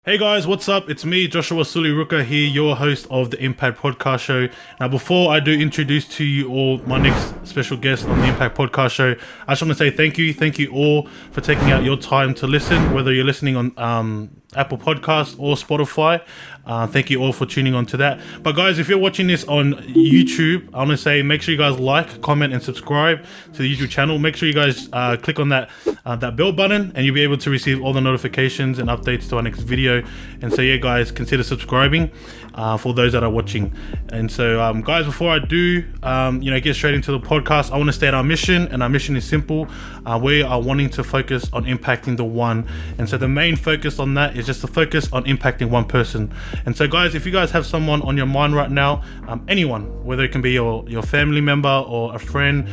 Hey guys, what's up? It's me, Joshua Suliruka here, your host of the Impact Podcast Show. Now, before I do introduce to you all my next special guest on the Impact Podcast Show, I just want to say thank you all for taking out your time to listen, whether you're listening on Apple Podcasts or Spotify. Thank you all for tuning on to that. But guys, if you're watching this on YouTube, I want to say make sure you guys like, comment, and subscribe to the YouTube channel. Make sure you guys click on that bell button, and you'll be able to receive all the notifications and updates to our next video. And so yeah, guys, consider subscribing for those that are watching. And so guys, before I do get straight into the podcast, I want to state our mission, and our mission is simple. We are wanting to focus on impacting the one, and so the main focus on that is just to focus on impacting one person. And so guys, if you guys have someone on your mind right now, anyone, whether it can be your family member or a friend,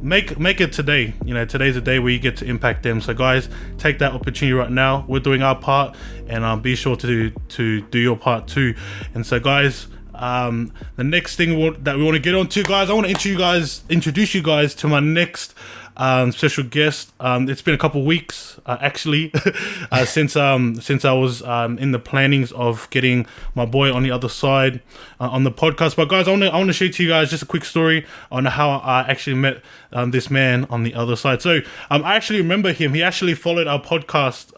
make it today. Today's a day where you get to impact them. So guys, take that opportunity right now. We're doing our part, and be sure to do your part too. And so guys, the next thing that we want to get on to, guys, I want to introduce you guys to my next special guest. It's been a couple weeks actually since I was in the plannings of getting my boy on the other side on the podcast. But guys, I want to share to you guys just a quick story on how I actually met this man on the other side. So I actually remember him. He actually followed our podcast,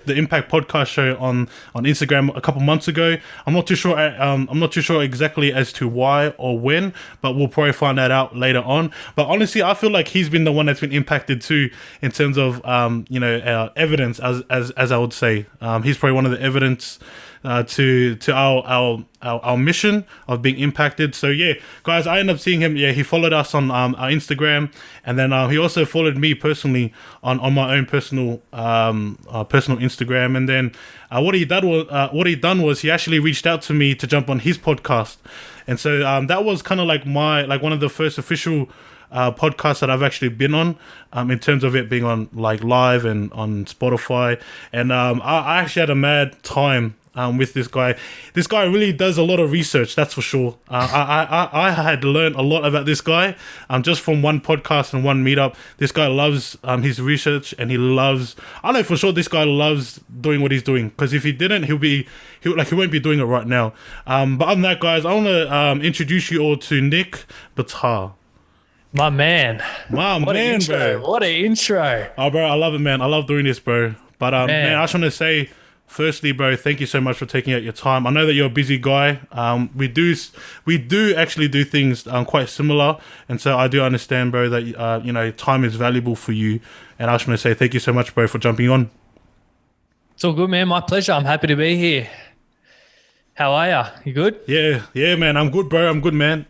the Impact Podcast Show on Instagram a couple months ago. I'm not too sure exactly as to why or when, but we'll probably find that out later on. But honestly, I feel like he's been the one that's been impacted too, in terms of evidence, as I would say. He's probably one of the evidence to our mission of being impacted. So yeah, guys, I ended up seeing him. Yeah, he followed us on our Instagram, and then he also followed me personally on my own personal Instagram. And then what he done was he actually reached out to me to jump on his podcast. And so that was kind of like one of the first official podcasts that I've actually been on, in terms of it being on like live and on Spotify. And I actually had a mad time with this guy. This guy really does a lot of research, that's for sure. I had learned a lot about this guy just from one podcast and one meetup. This guy loves his research, and I know for sure this guy loves doing what he's doing, because if he didn't, he won't be doing it right now. But other than that, guys, I want to introduce you all to Nick Betar. My man. What an intro, bro. What an intro. Oh, bro, I love it, man. I love doing this, bro. But man, I just want to say, firstly, bro, thank you so much for taking out your time. I know that you're a busy guy. We do actually do things quite similar, and so I do understand, bro, that time is valuable for you. And I just want to say thank you so much, bro, for jumping on. It's all good, man. My pleasure. I'm happy to be here. How are ya? You good? Yeah, man. I'm good, bro. I'm good, man.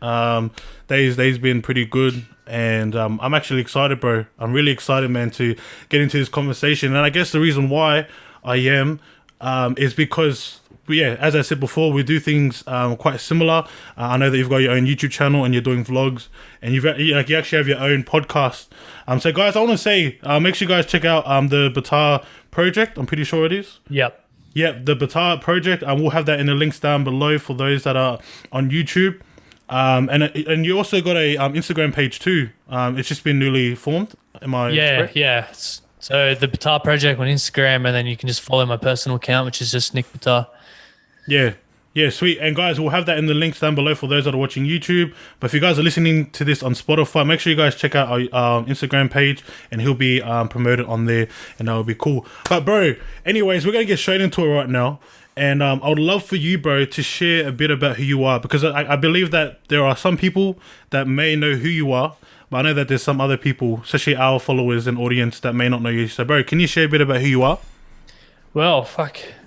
Day's been pretty good. And I'm actually excited, bro. I'm really excited, man, to get into this conversation. And I guess the reason why I am is because, yeah, as I said before, we do things quite similar. I know that you've got your own YouTube channel and you're doing vlogs, and you actually have your own podcast. So guys, I want to say, make sure you guys check out the Betar Project. I'm pretty sure it is. Yep. Yeah, the Betar Project. We'll have that in the links down below for those that are on YouTube. And you also got a Instagram page too. It's just been newly formed. Am I correct? Yeah. So the Betar Project on Instagram, and then you can just follow my personal account, which is just Nick Betar. Yeah, sweet. And guys, we'll have that in the links down below for those that are watching YouTube. But if you guys are listening to this on Spotify, make sure you guys check out our Instagram page, and he'll be promoted on there, and that would be cool. But bro, anyways, we're gonna get straight into it right now. And I would love for you, bro, to share a bit about who you are, because I believe that there are some people that may know who you are, but I know that there's some other people, especially our followers and audience, that may not know you. So, bro, can you share a bit about who you are? Well,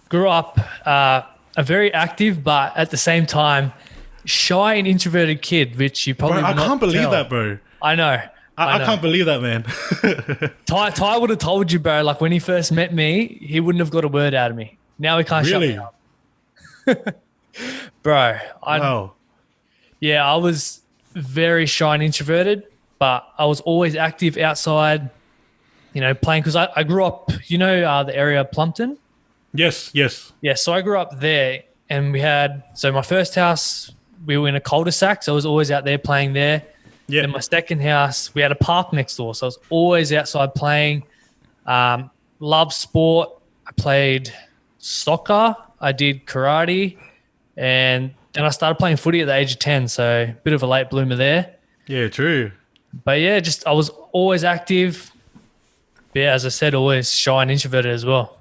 grew up a very active, but at the same time, shy and introverted kid, which you probably I can't believe tell. that, bro. I know. I can't believe that, man. Ty would have told you, bro, like when he first met me, he wouldn't have got a word out of me. Now he can't shut me up. Bro, Wow. Yeah, I was very shy and introverted, but I was always active outside, playing, because I grew up, the area of Plumpton? Yes. Yeah, so I grew up there, and my first house, we were in a cul-de-sac, so I was always out there playing there. Yeah. In my second house, we had a park next door, so I was always outside playing. Loved sport. I played soccer, I did karate, and then I started playing footy at the age of 10. So a bit of a late bloomer there. Yeah, true. But yeah, I was always active. But yeah, as I said, always shy and introverted as well.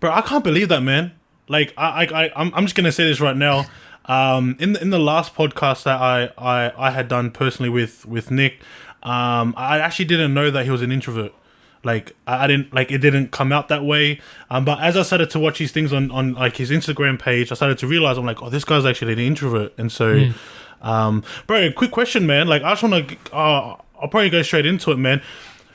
Bro, I can't believe that, man. Like, I'm just gonna say this right now. In the last podcast that I had done personally with Nick, I actually didn't know that he was an introvert. Like, I didn't, like, it didn't come out that way. But as I started to watch these things on like his Instagram page, I started to realize, I'm like, oh, this guy's actually an introvert. And so, bro, quick question, man. Like, I just want to, I'll probably go straight into it, man.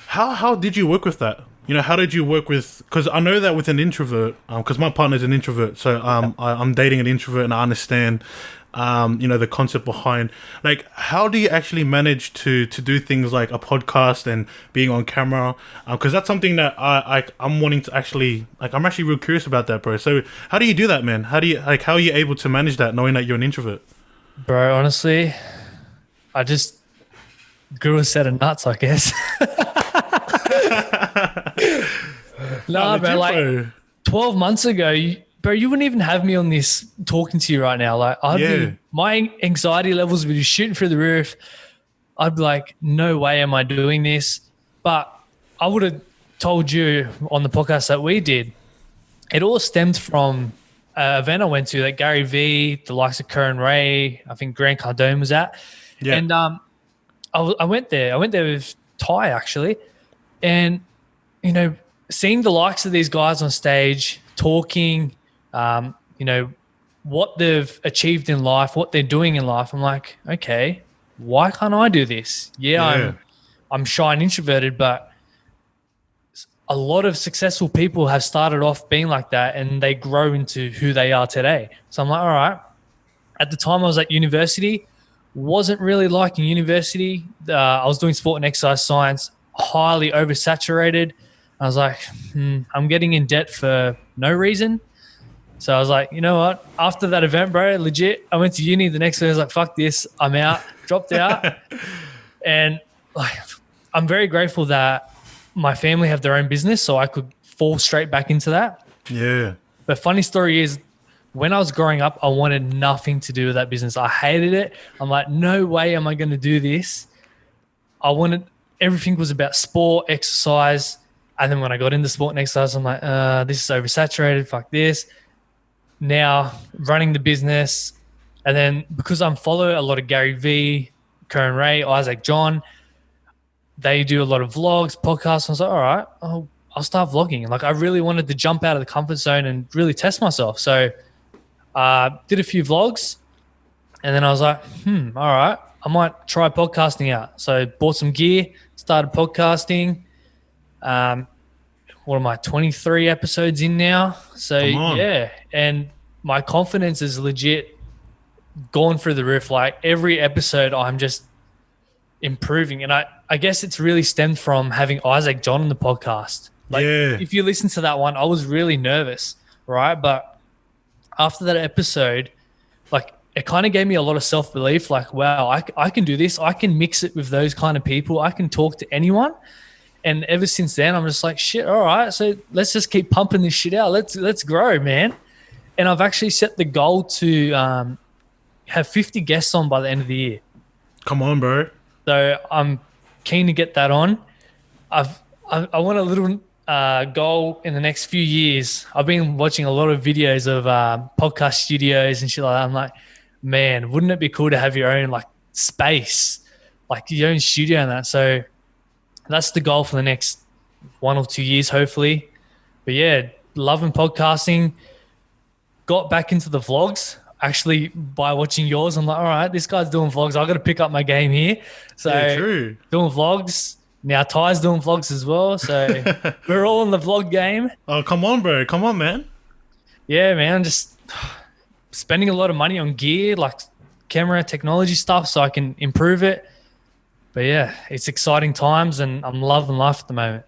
How did you work with that? You know, how did you work with? Because I know that with an introvert, because my partner's an introvert, so I'm dating an introvert, and I understand, you know, the concept behind. Like, how do you actually manage to do things like a podcast and being on camera? Because that's something that I'm wanting to actually, like, I'm actually real curious about that, bro. So how do you do that, man? How are you able to manage that, knowing that you're an introvert? Bro, honestly, I just grew a set of nuts, I guess. Nah, bro, like 12 months ago, bro, you wouldn't even have me on this talking to you right now. Like, my anxiety levels would be shooting through the roof. I'd be like, no way am I doing this. But I would have told you on the podcast that we did, it all stemmed from an event I went to that Gary Vee, the likes of Curran Ray, I think Grant Cardone was at. Yeah. And I went there. I went there with Ty, actually. And, you know, seeing the likes of these guys on stage talking, you know, what they've achieved in life, what they're doing in life, I'm like, okay, why can't I do this? Yeah. I'm shy and introverted, but a lot of successful people have started off being like that and they grow into who they are today. So I'm like, all right. At the time I was at university, wasn't really liking university. I was doing sport and exercise science, highly oversaturated. I was like, I'm getting in debt for no reason. So I was like, you know what? After that event, bro, legit, I went to uni. The next day I was like, fuck this. I'm out. Dropped out. And like, I'm very grateful that my family have their own business, so I could fall straight back into that. Yeah. But funny story is, when I was growing up, I wanted nothing to do with that business. I hated it. I'm like, no way am I going to do this. Everything was about sport, exercise. And then when I got into sport and exercise, I'm like, this is oversaturated. Fuck this. Now running the business. And then because I'm follow a lot of Gary Vee, Curran Ray, Isaac John, they do a lot of vlogs, podcasts. I was like, all right, I'll start vlogging. Like, I really wanted to jump out of the comfort zone and really test myself. So did a few vlogs. And then I was like, all right, I might try podcasting out. So bought some gear, started podcasting. What am I, 23 episodes in now? So yeah, and my confidence is legit gone through the roof. Like, every episode I'm just improving. And I guess it's really stemmed from having Isaac John on the podcast. Like, if you listen to that one, I was really nervous, right? But after that episode, like, it kind of gave me a lot of self-belief. Like, wow, I can do this. I can mix it with those kind of people. I can talk to anyone. And ever since then, I'm just like, shit, all right, so let's just keep pumping this shit out. Let's grow, man. And I've actually set the goal to have 50 guests on by the end of the year. Come on, bro. So I'm keen to get that on. I want a little goal in the next few years. I've been watching a lot of videos of podcast studios and shit like that. I'm like, man, wouldn't it be cool to have your own like space, like your own studio and that? So that's the goal for the next 1 or 2 years, hopefully. But yeah, loving podcasting. Got back into the vlogs actually by watching yours. I'm like, all right, this guy's doing vlogs. I got to pick up my game here. So true. Doing vlogs. Now Ty's doing vlogs as well. So we're all in the vlog game. Oh, come on, bro. Come on, man. Yeah, man. Just spending a lot of money on gear, like camera technology stuff, so I can improve it. But yeah, it's exciting times and I'm loving life at the moment.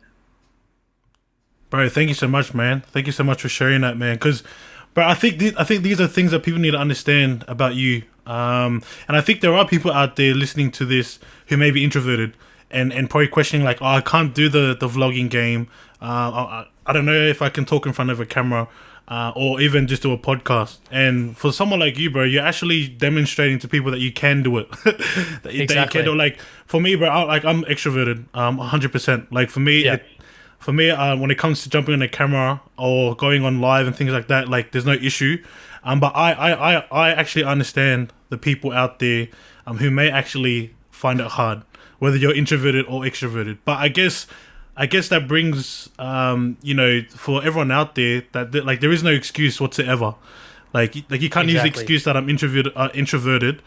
Bro, thank you so much, man. Thank you so much for sharing that, man. Because, bro, I think these are things that people need to understand about you. And I think there are people out there listening to this who may be introverted and probably questioning like, oh, I can't do the vlogging game. I don't know if I can talk in front of a camera, or even just do a podcast. And for someone like you, bro, you're actually demonstrating to people that you can do it. That you can do. Like for me, bro, I'm extroverted, 100%. Like for me, when it comes to jumping on a camera or going on live and things like that, like there's no issue. But I actually understand the people out there who may actually find it hard, whether you're introverted or extroverted. But I guess that brings, for everyone out there that like there is no excuse whatsoever. Like you can't use the excuse that I'm introverted,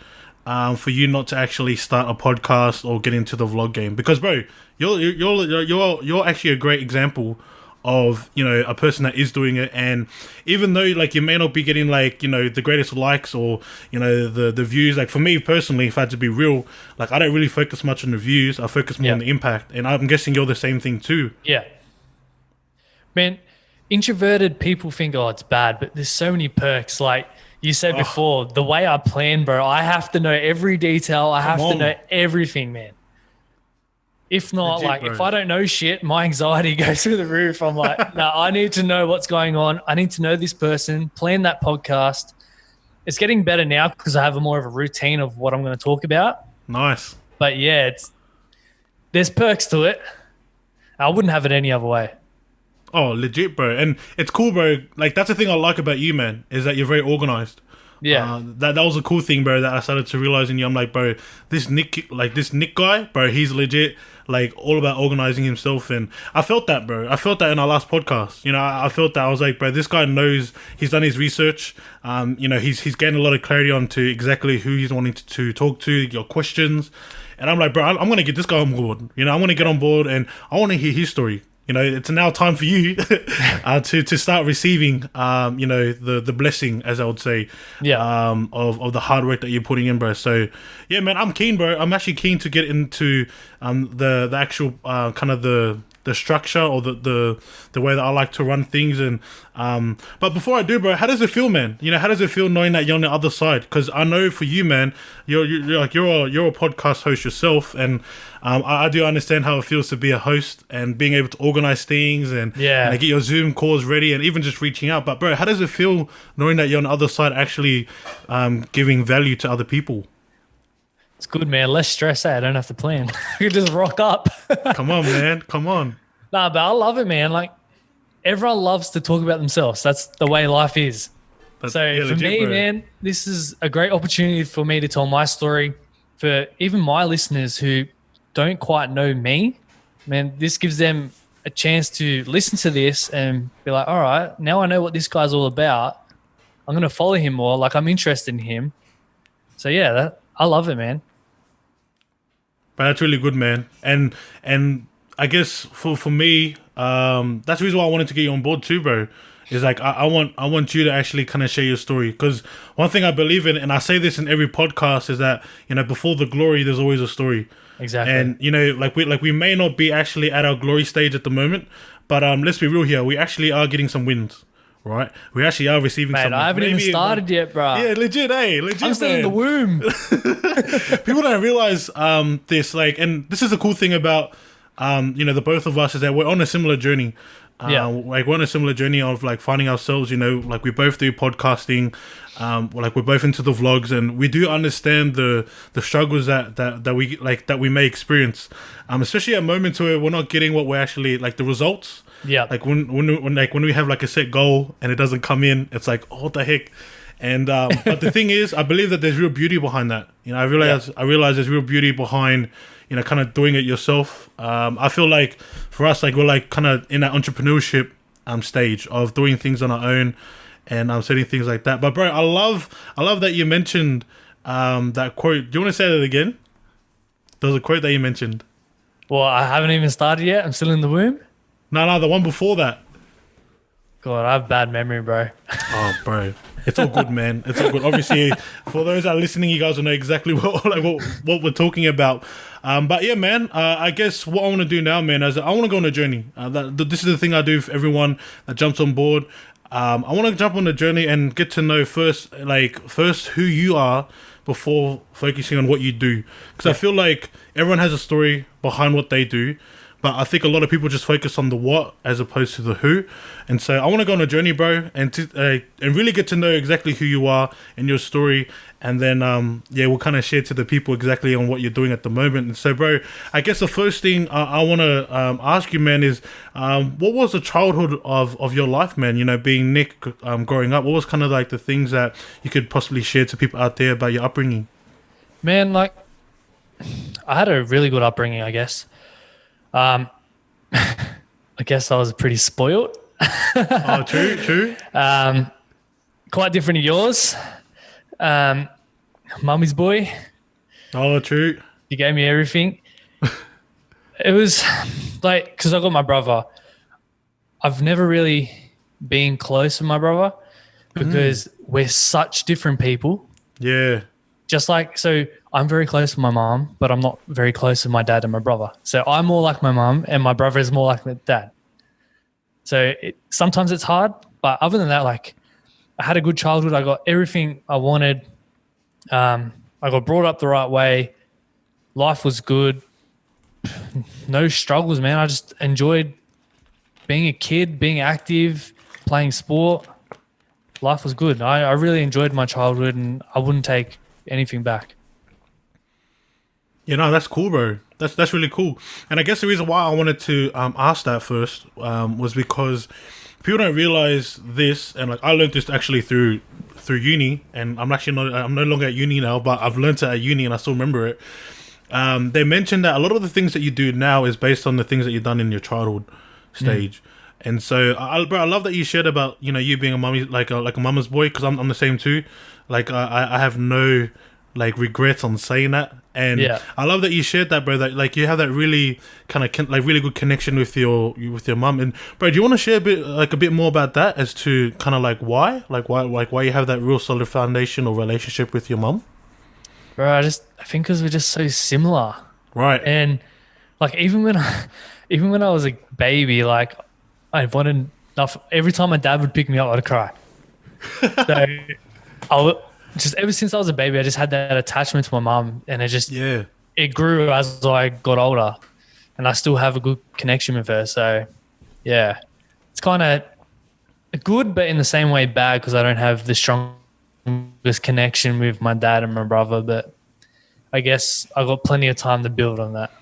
for you not to actually start a podcast or get into the vlog game. Because, bro, you're actually a great example of, a person that is doing it. And even though like you may not be getting like, the greatest likes or, the views, like for me personally, if I had to be real, like I don't really focus much on the views. I focus more on the impact. And I'm guessing you're the same thing too. Yeah. Man, introverted people think, oh, it's bad, but there's so many perks. Like you said before, the way I plan, bro, I have to know every detail. I have to know everything, man. If not, legit, like, bro. If I don't know shit, my anxiety goes through the roof. I'm like, no, I need to know what's going on. I need to know this person, plan that podcast. It's getting better now because I have more of a routine of what I'm going to talk about. Nice. But yeah, there's perks to it. I wouldn't have it any other way. Oh, legit, bro. And it's cool, bro. Like, that's the thing I like about you, man, is that you're very organized. Yeah. That was a cool thing, bro, that I started to realize in you. I'm like, bro, this Nick guy, bro, he's legit, like, all about organizing himself. And I felt that, bro. I felt that in our last podcast. I felt that. I was like, bro, this guy knows, he's done his research. He's getting a lot of clarity onto exactly who he's wanting to talk to, your questions. And I'm like, bro, I'm going to get this guy on board. I want to get on board and I want to hear his story. It's now time for you to start receiving, the blessing, as I would say, of the hard work that you're putting in, bro. So, yeah, man, I'm keen, bro. I'm actually keen to get into the actual kind of the structure or the way that I like to run things. And but before I do, bro, how does it feel, man? How does it feel knowing that you're on the other side? Because I know for you, man, you're a podcast host yourself, and I do understand how it feels to be a host and being able to organize things and get your Zoom calls ready and even just reaching out. But bro, how does it feel knowing that you're on the other side, actually giving value to other people? It's good, man. Less stress. I don't have to plan. You just rock up. Come on, man. Come on. Nah, but I love it, man. Like, everyone loves to talk about themselves. That's the way life is. For legit, me, bro, man, this is a great opportunity for me to tell my story. For even my listeners who don't quite know me, man, this gives them a chance to listen to this and be like, all right, now I know what this guy's all about. I'm going to follow him more. Like, I'm interested in him. So, yeah, I love it, man. But that's really good, man. And I guess for me, that's the reason why I wanted to get you on board too, bro. Is like I want you to actually kind of share your story, because one thing I believe in, and I say this in every podcast, is that before the glory, there's always a story. Exactly. And we may not be actually at our glory stage at the moment, but let's be real here. We actually are getting some wins. Right, we actually are receiving. Man, I haven't even started yet, bro. Yeah, legit, legit. I'm still in the womb. People don't realize this, like, and this is the cool thing about the both of us, is that we're on a similar journey. Like, we're on a similar journey of like finding ourselves. Like, we both do podcasting. Like, we're both into the vlogs, and we do understand the struggles that we may experience. Especially at moments where we're not getting what we're actually, like, the results. Yeah. Like when we have like a set goal and it doesn't come in, it's like, oh, what the heck? And but the thing is, I believe that there's real beauty behind that. I realize there's real beauty behind kind of doing it yourself. I feel like for us, like, we're like kind of in that entrepreneurship stage of doing things on our own and setting things like that. But bro, I love that you mentioned that quote. Do you want to say that again? There was a quote that you mentioned. Well, I haven't even started yet. I'm still in the womb. No, the one before that. God, I have bad memory, bro. Oh, bro. It's all good, man. It's all good. Obviously, for those that are listening, you guys will know exactly what we're talking about. But yeah, man, I guess what I want to do now, man, is I want to go on a journey. This is the thing I do for everyone that jumps on board. I want to jump on a journey and get to know first who you are before focusing on what you do. Because I feel like everyone has a story behind what they do. but I think a lot of people just focus on the what as opposed to the who. And so I want to go on a journey, bro, and really get to know exactly who you are and your story. And then, we'll kind of share to the people exactly on what you're doing at the moment. And so, bro, I guess the first thing I want to ask you, man, is what was the childhood of your life, man? You know, being Nick, growing up, what was kind of like the things that you could possibly share to people out there about your upbringing? Man, like, I had a really good upbringing, I guess. I guess I was pretty spoiled. Oh, true. Quite different to yours. Mummy's boy. Oh, true. He gave me everything. It was like, because I got my brother. I've never really been close with my brother because we're such different people. Yeah. Just like, so I'm very close with my mom, but I'm not very close with my dad and my brother. So I'm more like my mom and my brother is more like my dad. So sometimes it's hard, but other than that, like, I had a good childhood. I got everything I wanted. I got brought up the right way. Life was good. No struggles, man. I just enjoyed being a kid, being active, playing sport. Life was good. I really enjoyed my childhood and I wouldn't take anything back. Yeah, no, that's cool, bro. That's really cool. And I guess the reason why I wanted to ask that first was because people don't realize this, and like I learned this actually through uni, and I'm no longer at uni now, but I've learned it at uni and I still remember it. They mentioned that a lot of the things that you do now is based on the things that you've done in your childhood stage. And so, bro, I love that you shared about, you know, you being a mummy, like a mama's boy, because I'm the same too. Like I have no like regrets on saying that, and I love that you shared that, bro. That like you have that really kind of like really good connection with your mum. And bro, do you want to share a bit more about that as to kind of like why you have that real solid foundation or relationship with your mum? Bro, I think because we're just so similar, right? And like even when I was a baby, like I wanted enough. Every time my dad would pick me up, I'd cry. So just ever since I was a baby, I just had that attachment to my mum, and it grew as I got older, and I still have a good connection with her. So yeah, it's kind of good, but in the same way bad because I don't have the strongest connection with my dad and my brother. But I guess I got plenty of time to build on that.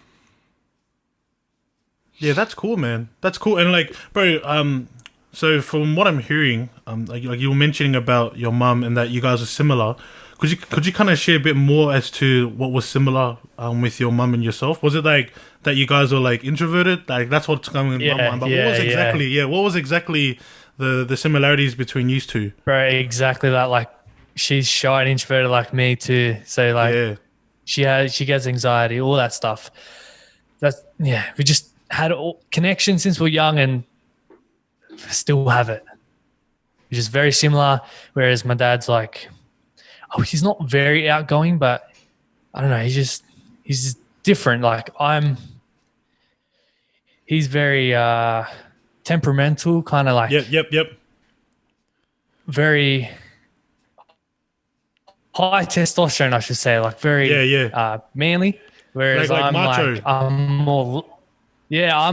Yeah, that's cool, man. That's cool. And like, bro, so from what I'm hearing, like you were mentioning about your mum and that you guys are similar. Could you kind of share a bit more as to what was similar with your mum and yourself? Was it like that you guys were like introverted? Like that's what's coming in my mind. But what was exactly the similarities between you two? Bro, exactly that. Like she's shy and introverted like me too. So like she gets anxiety, all that stuff. We just had connection since we're young and still have it, which is very similar. Whereas my dad's like, he's not very outgoing, but I don't know. He's just different. Like he's very temperamental, kind of like yep. Very high testosterone, I should say. Like very manly. Whereas I'm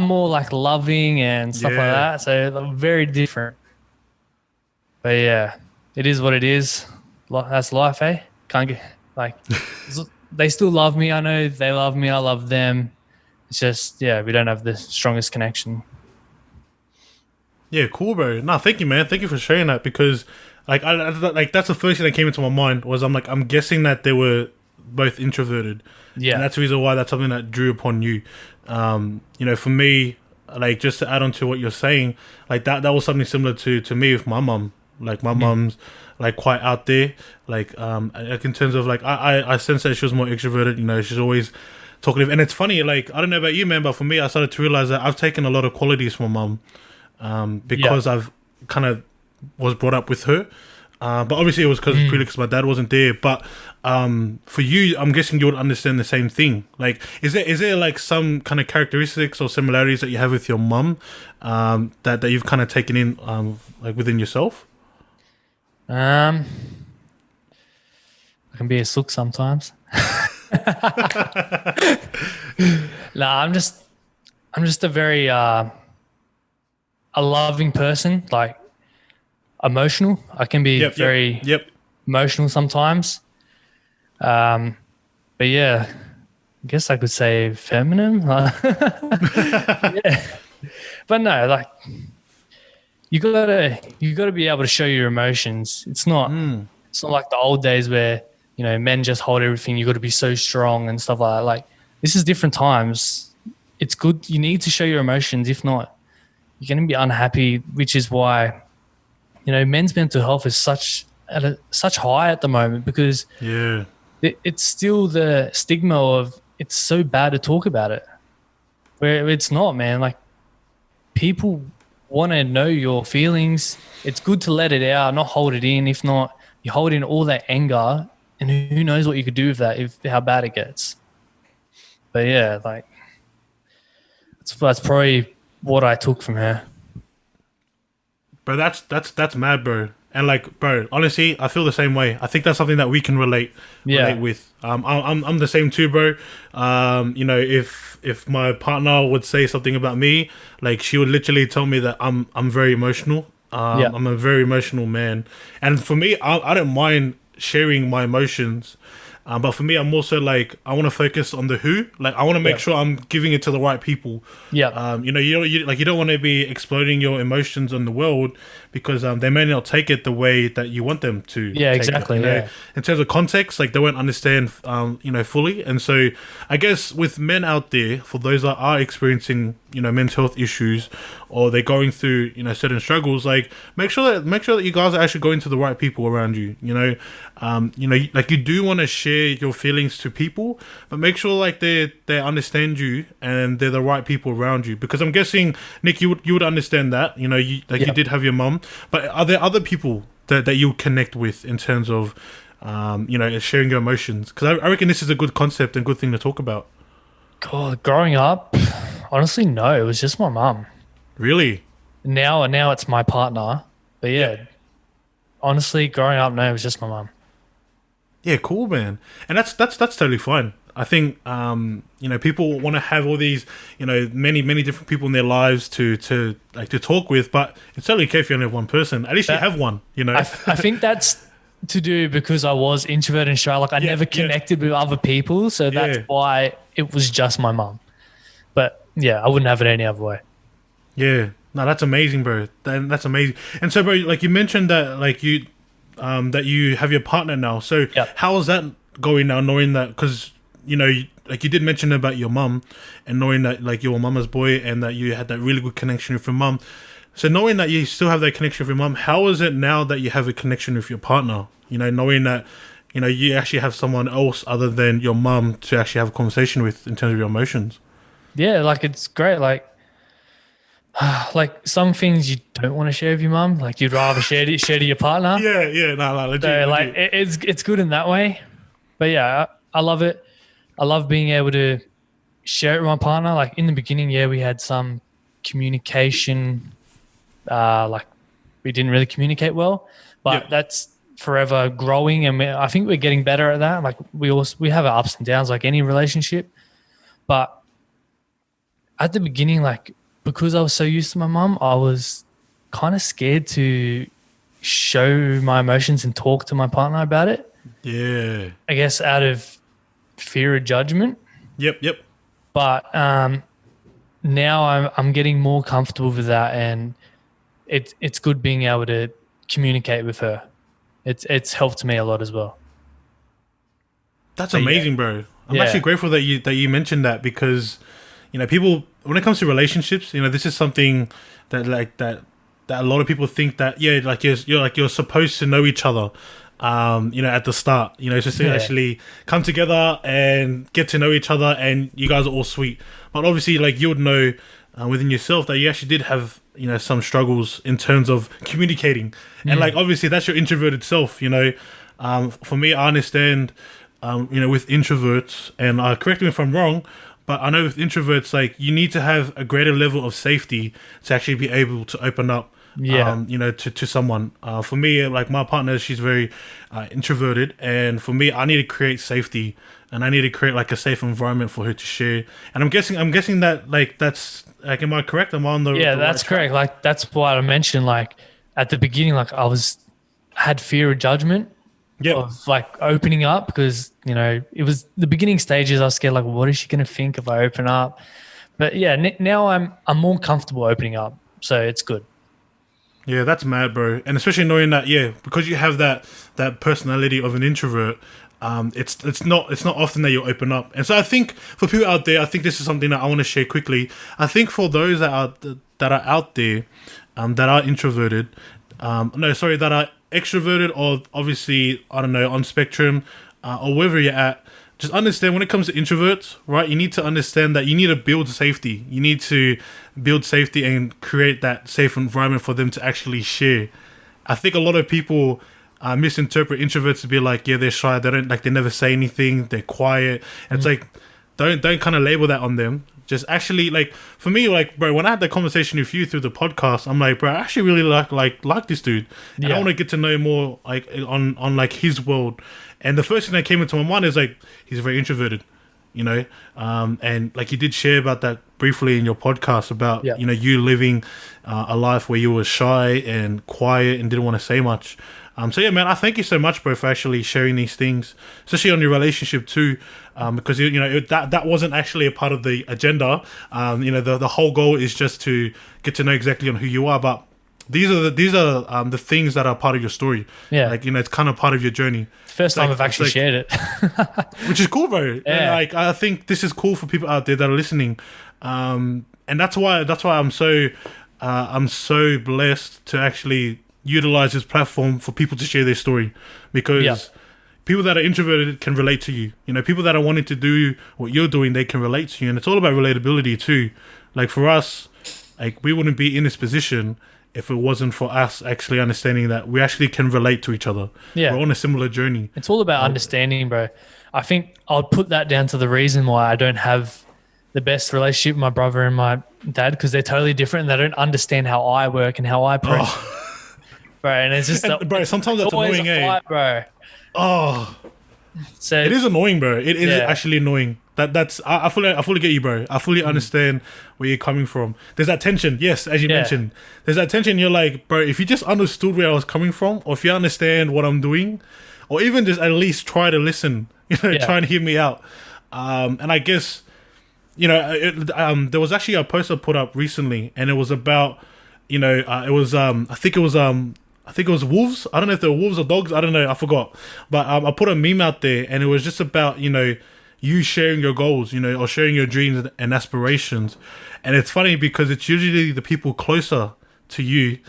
more like loving and stuff like that. So very different. But yeah, it is what it is. That's life, eh? Can't get like they still love me. I know they love me. I love them. It's just we don't have the strongest connection. Yeah, cool, bro. No, thank you, man. Thank you for sharing that because like like that's the first thing that came into my mind was I'm guessing that they were both introverted. Yeah, and that's the reason why that's something that drew upon you. You know, for me, like just to add on to what you're saying, like that was something similar to me with my mum. Like my mum's like quite out there. Like in terms of like I sense that she was more extroverted. You know, she's always talkative. And it's funny, like I don't know about you, man, but for me, I started to realize that I've taken a lot of qualities from mum because I've kind of was brought up with her. But obviously it was because my dad wasn't there. But for you, I'm guessing you would understand the same thing. Like, is there like some kind of characteristics or similarities that you have with your mum that you've kind of taken in like within yourself? I can be a sook sometimes. I'm just I'm just a very a loving person, like emotional. I can be very emotional sometimes. But yeah, I guess I could say feminine. Yeah. But no, like you gotta be able to show your emotions. It's not like the old days where, men just hold everything. You got to be so strong and stuff like that. Like, this is different times. It's good. You need to show your emotions. If not, you're going to be unhappy, which is why, men's mental health is such high at the moment, because it's still the stigma of it's so bad to talk about it, where it's not, man. Like, people want to know your feelings. It's good to let it out, not hold it in. If not, you hold in all that anger, and who knows what you could do with that, how bad it gets. But yeah, like that's probably what I took from her. Bro, that's mad, bro. And like, bro, honestly, I feel the same way. I think that's something that we can relate with. I'm the same too, bro. If my partner would say something about me, like, she would literally tell me that I'm very emotional. I'm a very emotional man, and for me, I don't mind sharing my emotions. But for me, I'm also like, I want to focus on the who. Like, I want to make sure I'm giving it to the right people. Yeah. You don't want to be exploding your emotions on the world, because they may not take it the way that you want them to. Yeah, exactly. In terms of context, like, they won't understand, fully. And so, I guess with men out there, for those that are experiencing, mental health issues, or they're going through, certain struggles, like, make sure that you guys are actually going to the right people around you. Like, you do want to share your feelings to people, but make sure like they understand you and they're the right people around you. Because I'm guessing, Nick, you would understand that. You did have your mum, but are there other people that you connect with in terms of sharing your emotions? Because I reckon this is a good concept and good thing to talk about. God, growing up, honestly, no, it was just my mum. Really? Now it's my partner. But yeah, honestly, growing up, no, it was just my mum. Yeah, cool, man. And that's totally fine. I think people want to have all these, many different people in their lives to talk with, but it's totally okay if you only have one person. At least you have one, I think that's to do because I was introverted and shy. Like, I never connected with other people, so that's why it was just my mum. But yeah, I wouldn't have it any other way. Yeah. No, that's amazing, bro. That's amazing. And so, bro, like, you mentioned that, like, that you have your partner now. So how is that going now, knowing that, because like you did mention about your mum, and knowing that, like, you're a mama's boy and that you had that really good connection with your mum. So knowing that you still have that connection with your mum, how is it now that you have a connection with your partner? Knowing that you actually have someone else other than your mum to actually have a conversation with in terms of your emotions. Yeah, like, it's great. Like some things you don't want to share with your mum, like, you'd rather share to your partner. No, legit, so legit. Like, it's good in that way. But yeah, I love it. I love being able to share it with my partner. Like, in the beginning, we had some communication, like, we didn't really communicate well, but that's forever growing, and I think we're getting better at that. Like, we have our ups and downs, like any relationship, but at the beginning, like, because I was so used to my mum, I was kind of scared to show my emotions and talk to my partner about it. Yeah. I guess out of fear of judgment. Yep. But now I'm getting more comfortable with that, and it's good being able to communicate with her. It's helped me a lot as well. That's amazing, bro. I'm actually grateful that you mentioned that, because people, when it comes to relationships, this is something that a lot of people think that you're supposed to know each other, at the start, just to actually come together and get to know each other, and you guys are all sweet. But obviously, like, you would know within yourself that you actually did have some struggles in terms of communicating, and like, obviously that's your introverted self. For me, I understand, with introverts, and correct me if I'm wrong, but I know with introverts, like, you need to have a greater level of safety to actually be able to open up Yeah. To someone. For me, like my partner, she's very introverted, and for me, I need to create safety, and I need to create like a safe environment for her to share. And I'm guessing that like that's like, am I correct? Am I on the Yeah, the that's right track? correct. Like that's why I mentioned like at the beginning, like had fear of judgment Yep. of like opening up because it was the beginning stages. I was scared like, what is she gonna think if I open up? But yeah, now I'm more comfortable opening up, so it's good. Yeah, that's mad, bro. And especially knowing that, yeah, because you have that personality of an introvert, it's not often that you open up. And so I think for people out there, I think this is something that I want to share quickly. I think for those that are out there, that are introverted, no, sorry, that are extroverted or obviously I don't know on spectrum, or wherever you're at. Just understand when it comes to introverts, right? You need to understand that you need to build safety. You need to build safety and create that safe environment for them to actually share. I think a lot of people misinterpret introverts to be like, yeah, they're shy. They don't like. They never say anything. They're quiet. And it's like, don't kind of label that on them. Just actually like for me, like bro, when I had that conversation with you through the podcast, I'm like, bro, I actually really like this dude, and I want to get to know more like on like his world. And the first thing that came into my mind is like he's very introverted, and like you did share about that briefly in your podcast about you living a life where you were shy and quiet and didn't want to say much. So yeah, man, I thank you so much, bro, for actually sharing these things, especially on your relationship too, because that wasn't actually a part of the agenda. The whole goal is just to get to know exactly on who you are, but these are the things that are part of your story. Yeah, like it's kind of part of your journey. First time I've actually shared it, which is cool, bro. Yeah. And like I think this is cool for people out there that are listening, and that's why I'm so blessed to actually utilize this platform for people to share their story, because people that are introverted can relate to you. People that are wanting to do what you're doing, they can relate to you, and it's all about relatability too. Like for us, like we wouldn't be in this position if it wasn't for us actually understanding that we actually can relate to each other. Yeah. We're on a similar journey. It's all about understanding, bro. I think I'll put that down to the reason why I don't have the best relationship with my brother and my dad, because they're totally different and they don't understand how I work and how I approach. Bro, and it's just bro, sometimes that's annoying, fight, bro. Oh, so it is annoying, bro. It is actually annoying. I fully get you, bro. I fully understand where you're coming from. There's that tension, yes, as you mentioned. There's that tension. You're like, bro, if you just understood where I was coming from, or if you understand what I'm doing, or even just at least try to listen, try and hear me out. And I guess, there was actually a post I put up recently, and it was about, I think it was wolves. I don't know if they were wolves or dogs. I don't know. I forgot. But I put a meme out there, and it was just about, you sharing your goals, or sharing your dreams and aspirations. And it's funny because it's usually the people closer to you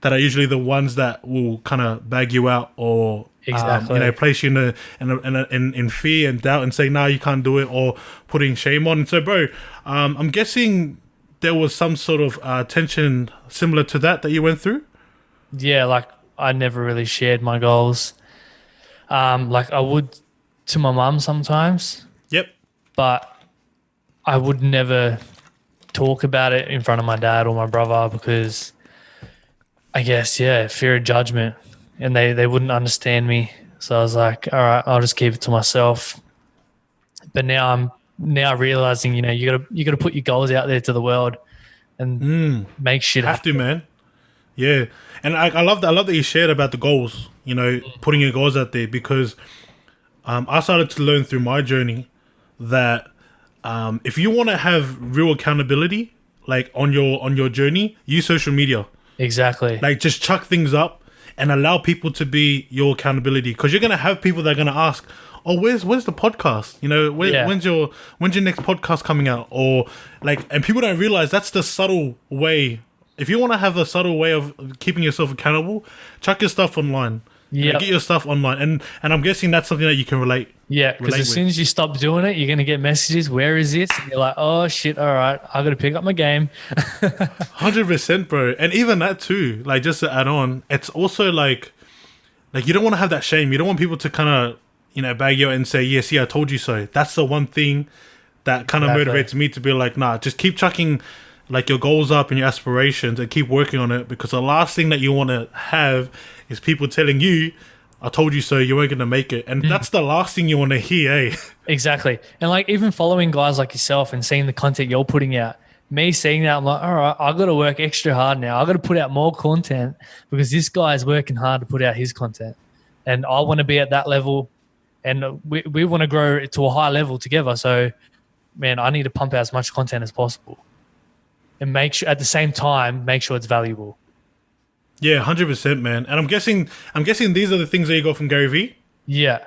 that are usually the ones that will kind of bag you out or place you in fear and doubt and say, no, you can't do it, or putting shame on. So, bro, I'm guessing there was some sort of tension similar to that you went through. Yeah, like I never really shared my goals. Like I would to my mum sometimes. Yep. But I would never talk about it in front of my dad or my brother because I guess, fear of judgment, and they wouldn't understand me. So I was like, all right, I'll just keep it to myself. But now I'm realizing, you gotta put your goals out there to the world and make shit happen. Have to, man. Yeah. And I love that you shared about the goals, putting your goals out there, because I started to learn through my journey that if you want to have real accountability, like on your journey, use social media. Exactly. Like just chuck things up and allow people to be your accountability, because you're gonna have people that are gonna ask, "Oh, where's the podcast? When's your next podcast coming out?" Or like, and people don't realize that's the subtle way. If you want to have a subtle way of keeping yourself accountable, chuck your stuff online. Yeah, get your stuff online, and I'm guessing that's something that you can relate. Yeah, because as soon as you stop doing it, you're gonna get messages. Where is it? And you're like, oh shit! All right, I got to pick up my game. 100%, bro. And even that too. Like, just to add on, it's also like you don't want to have that shame. You don't want people to kind of bag you out and say, yes, I told you so. That's the one thing that kind of motivates me to be like, nah, just keep chucking like your goals up and your aspirations and keep working on it, because the last thing that you want to have is people telling you, I told you so, you weren't going to make it. And that's the last thing you want to hear, eh? Exactly. And like even following guys like yourself and seeing the content you're putting out, me seeing that, I'm like, all right, I got to work extra hard now. I got to put out more content because this guy is working hard to put out his content. And I want to be at that level, and we want to grow to a high level together. So, man, I need to pump out as much content as possible and make sure at the same time, make sure it's valuable. Yeah, 100%, man. And I'm guessing these are the things that you got from Gary Vee. Yeah.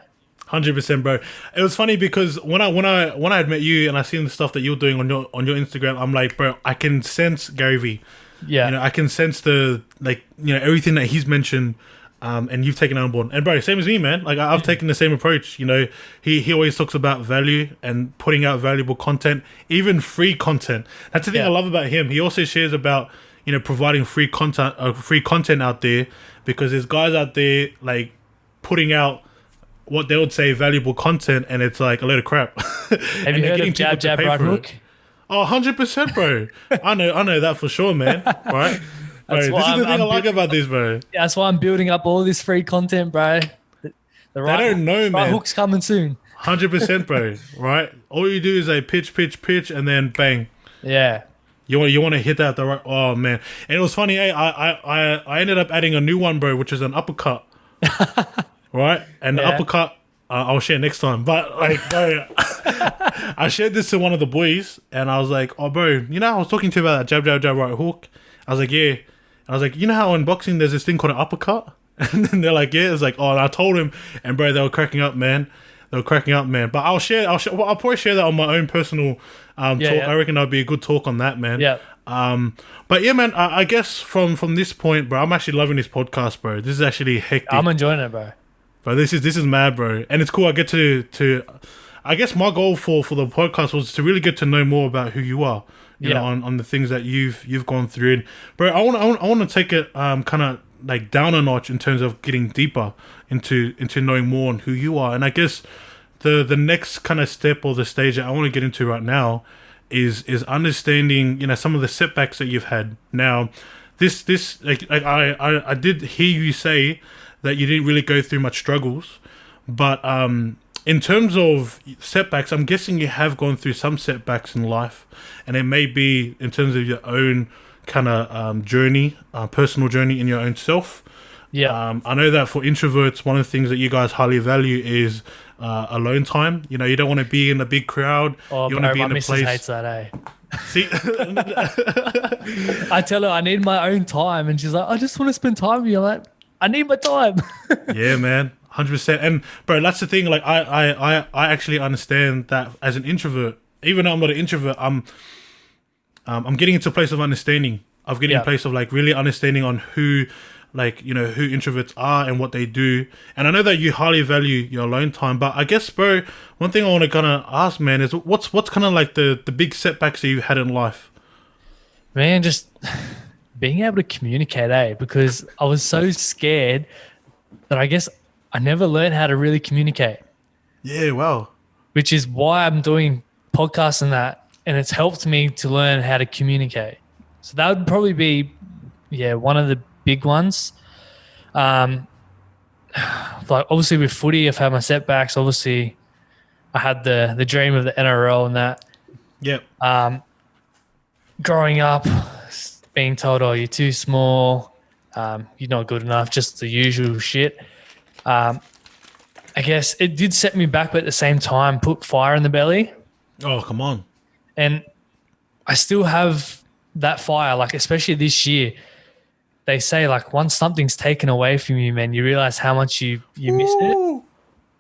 100%, bro. It was funny because when I had met you and I seen the stuff that you're doing on your Instagram, I'm like, bro, I can sense Gary Vee. Yeah. I can sense the, like, everything that he's mentioned, and you've taken it on board. And bro, same as me, man. Like I've taken the same approach. He always talks about value and putting out valuable content, even free content. That's the thing I love about him. He also shares about providing free content out there, because there's guys out there like putting out what they would say valuable content, and it's like a load of crap. Have you heard of jab, right hook? Oh, 100%, bro. I know that for sure, man. Right? Bro, this is the thing I like about this, bro. That's why I'm building up all this free content, bro. They don't know, man. Right hook's coming soon. 100%, bro. Right? All you do is a pitch, and then bang. Yeah. You want to hit that the right. Oh man! And it was funny. I ended up adding a new one, bro, which is an uppercut. Right? And the uppercut, I'll share next time. But like, bro, I shared this to one of the boys, and I was like, "Oh, bro, I was talking to you about that jab, right hook." I was like, "Yeah." I was like, "You know how in boxing there's this thing called an uppercut?" And then they're like, "Yeah." It's like, "Oh," and I told him, and bro, they were cracking up, man. But I'll probably share that on my own personal talk. Yeah. I reckon that'd be a good talk on that, man. Yeah. But yeah, man, I guess from this point, bro, I'm actually loving this podcast, bro. This is actually hectic. I'm enjoying it, bro. But this is mad, bro. And it's cool. I get to I guess my goal for the podcast was to really get to know more about who you are, you know, on the things that you've gone through. And bro, I want to take it kind of like down a notch in terms of getting deeper into knowing more on who you are. And I guess the next kind of step or the stage that I want to get into right now is understanding, some of the setbacks that you've had. Now, this like I did hear you say that you didn't really go through much struggles, but in terms of setbacks, I'm guessing you have gone through some setbacks in life, and it may be in terms of your own kind of journey, personal journey in your own self. Yeah. I know that for introverts, one of the things that you guys highly value is alone time. You don't want to be in a big crowd. Oh, you want to be in a place. Hates that, eh? See, I tell her I need my own time, and she's like, "I just want to spend time with you." I'm like, "I need my time." Yeah, man, 100%. And bro, that's the thing. Like, I actually understand that as an introvert. Even though I'm not an introvert, I'm getting into a place of understanding. I'm getting a place of like really understanding on who. Like, who introverts are and what they do. And I know that you highly value your alone time, but I guess, bro, one thing I want to kind of ask, man, is what's kind of like the big setbacks that you've had in life? Man, just being able to communicate, because I was so scared that I guess I never learned how to really communicate. Yeah, wow. Which is why I'm doing podcasts and that, and it's helped me to learn how to communicate. So that would probably be, one of the big ones. Like obviously with footy, I've had my setbacks. Obviously, I had the dream of the NRL and that. Yep. Growing up, being told, "Oh, you're too small. You're not good enough," just the usual shit. I guess it did set me back, but at the same time, put fire in the belly. Oh, come on. And I still have that fire, like especially this year. They say like once something's taken away from you, man, you realize how much you missed it.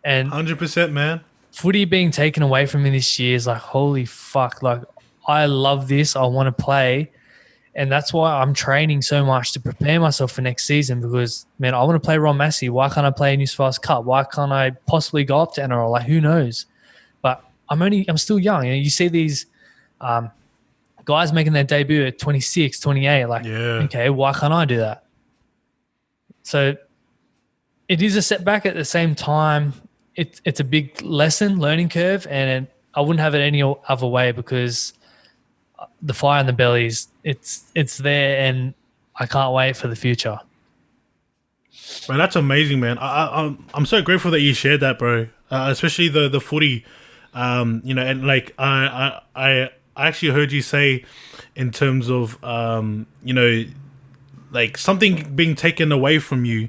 And 100%, man. Footy being taken away from me this year is like, holy fuck, like I love this. I want to play. And that's why I'm training so much to prepare myself for next season, because man, I want to play Ron Massey. Why can't I play New South Wales Cup? Why can't I possibly go up to NRL? Like who knows? But I'm still young. You see these guys making their debut at 26, 28, like, okay, why can't I do that? So it is a setback. At the same time, it's a big learning curve, and I wouldn't have it any other way, because the fire in the bellies, it's there, and I can't wait for the future. Bro, that's amazing, man. I'm so grateful that you shared that, bro. Especially the footy, and like I actually heard you say, in terms of like something being taken away from you.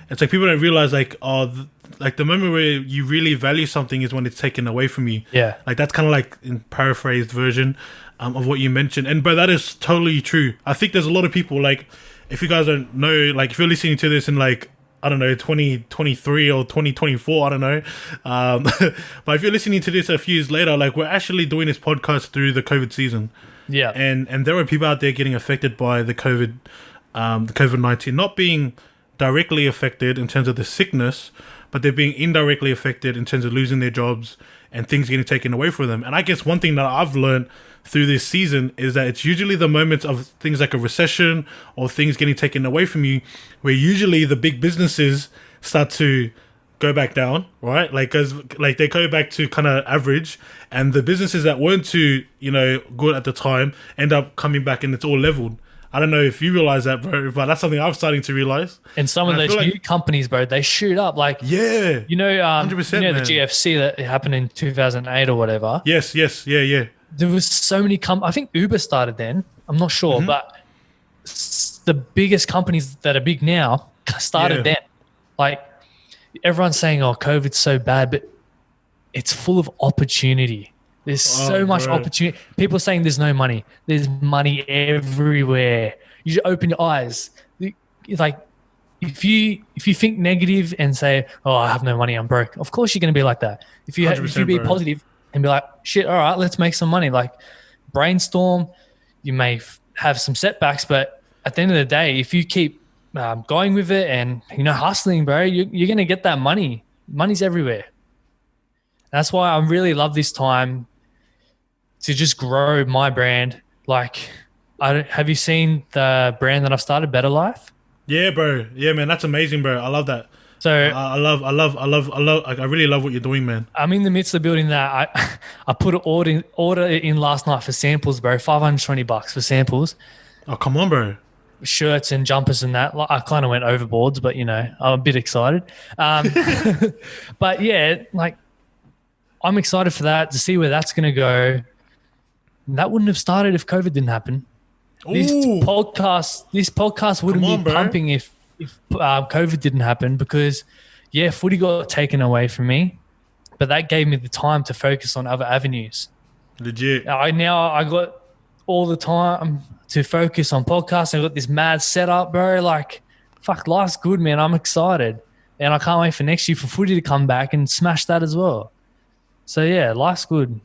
It's like people don't realize, like, like the moment where you really value something is when it's taken away from you. Yeah, like that's kind of like in paraphrased version of what you mentioned, and but that is totally true. I think there's a lot of people, like, if you guys don't know, like if you're listening to this in like, I don't know, 2023 or 2024, I don't know. But if you're listening to this a few years later, like, we're actually doing this podcast through the COVID season. Yeah. And there are people out there getting affected by the COVID-19, not being directly affected in terms of the sickness, but they're being indirectly affected in terms of losing their jobs and things getting taken away from them. And I guess one thing that I've learned through this season is that it's usually the moments of things like a recession or things getting taken away from you, where usually the big businesses start to go back down, right? Like, cause like they go back to kind of average, and the businesses that weren't too, good at the time end up coming back, and it's all leveled. I don't know if you realize that, bro, but that's something I'm starting to realize. And some of those new companies, bro, they shoot up. Like, yeah, 100%, man. The GFC that happened in 2008 or whatever. Yes, yeah. There was so many I think Uber started then. I'm not sure, but the biggest companies that are big now started then. Like, everyone's saying, "Oh, COVID's so bad," but it's full of opportunity. There's so much opportunity. People are saying there's no money. There's money everywhere. You just open your eyes. It's like, if you think negative and say, "Oh, I have no money, I'm broke," of course you're going to be like that. If you be positive and be like, "Shit, all right, let's make some money." Like, brainstorm. You may have some setbacks, but at the end of the day, if you keep going with it and hustling, bro, you're going to get that money. Money's everywhere. That's why I really love this time to just grow my brand. Like, have you seen the brand that I've started, Betar Life? Yeah, bro. Yeah, man, that's amazing, bro. I love that. So I really love what you're doing, man. I'm in the midst of building that. I put an order in last night for samples, bro. $520 for samples. Oh, come on, bro. Shirts and jumpers and that. I kind of went overboards, but I'm a bit excited. But yeah, like, I'm excited for that, to see where that's going to go. That wouldn't have started if COVID didn't happen. Ooh. This podcast wouldn't be pumping if COVID didn't happen, because footy got taken away from me, but that gave me the time to focus on other avenues. Legit. I got all the time to focus on podcasts. I got this mad setup, bro. Like, fuck, life's good, man. I'm excited, and I can't wait for next year for footy to come back and smash that as well. So yeah, life's good.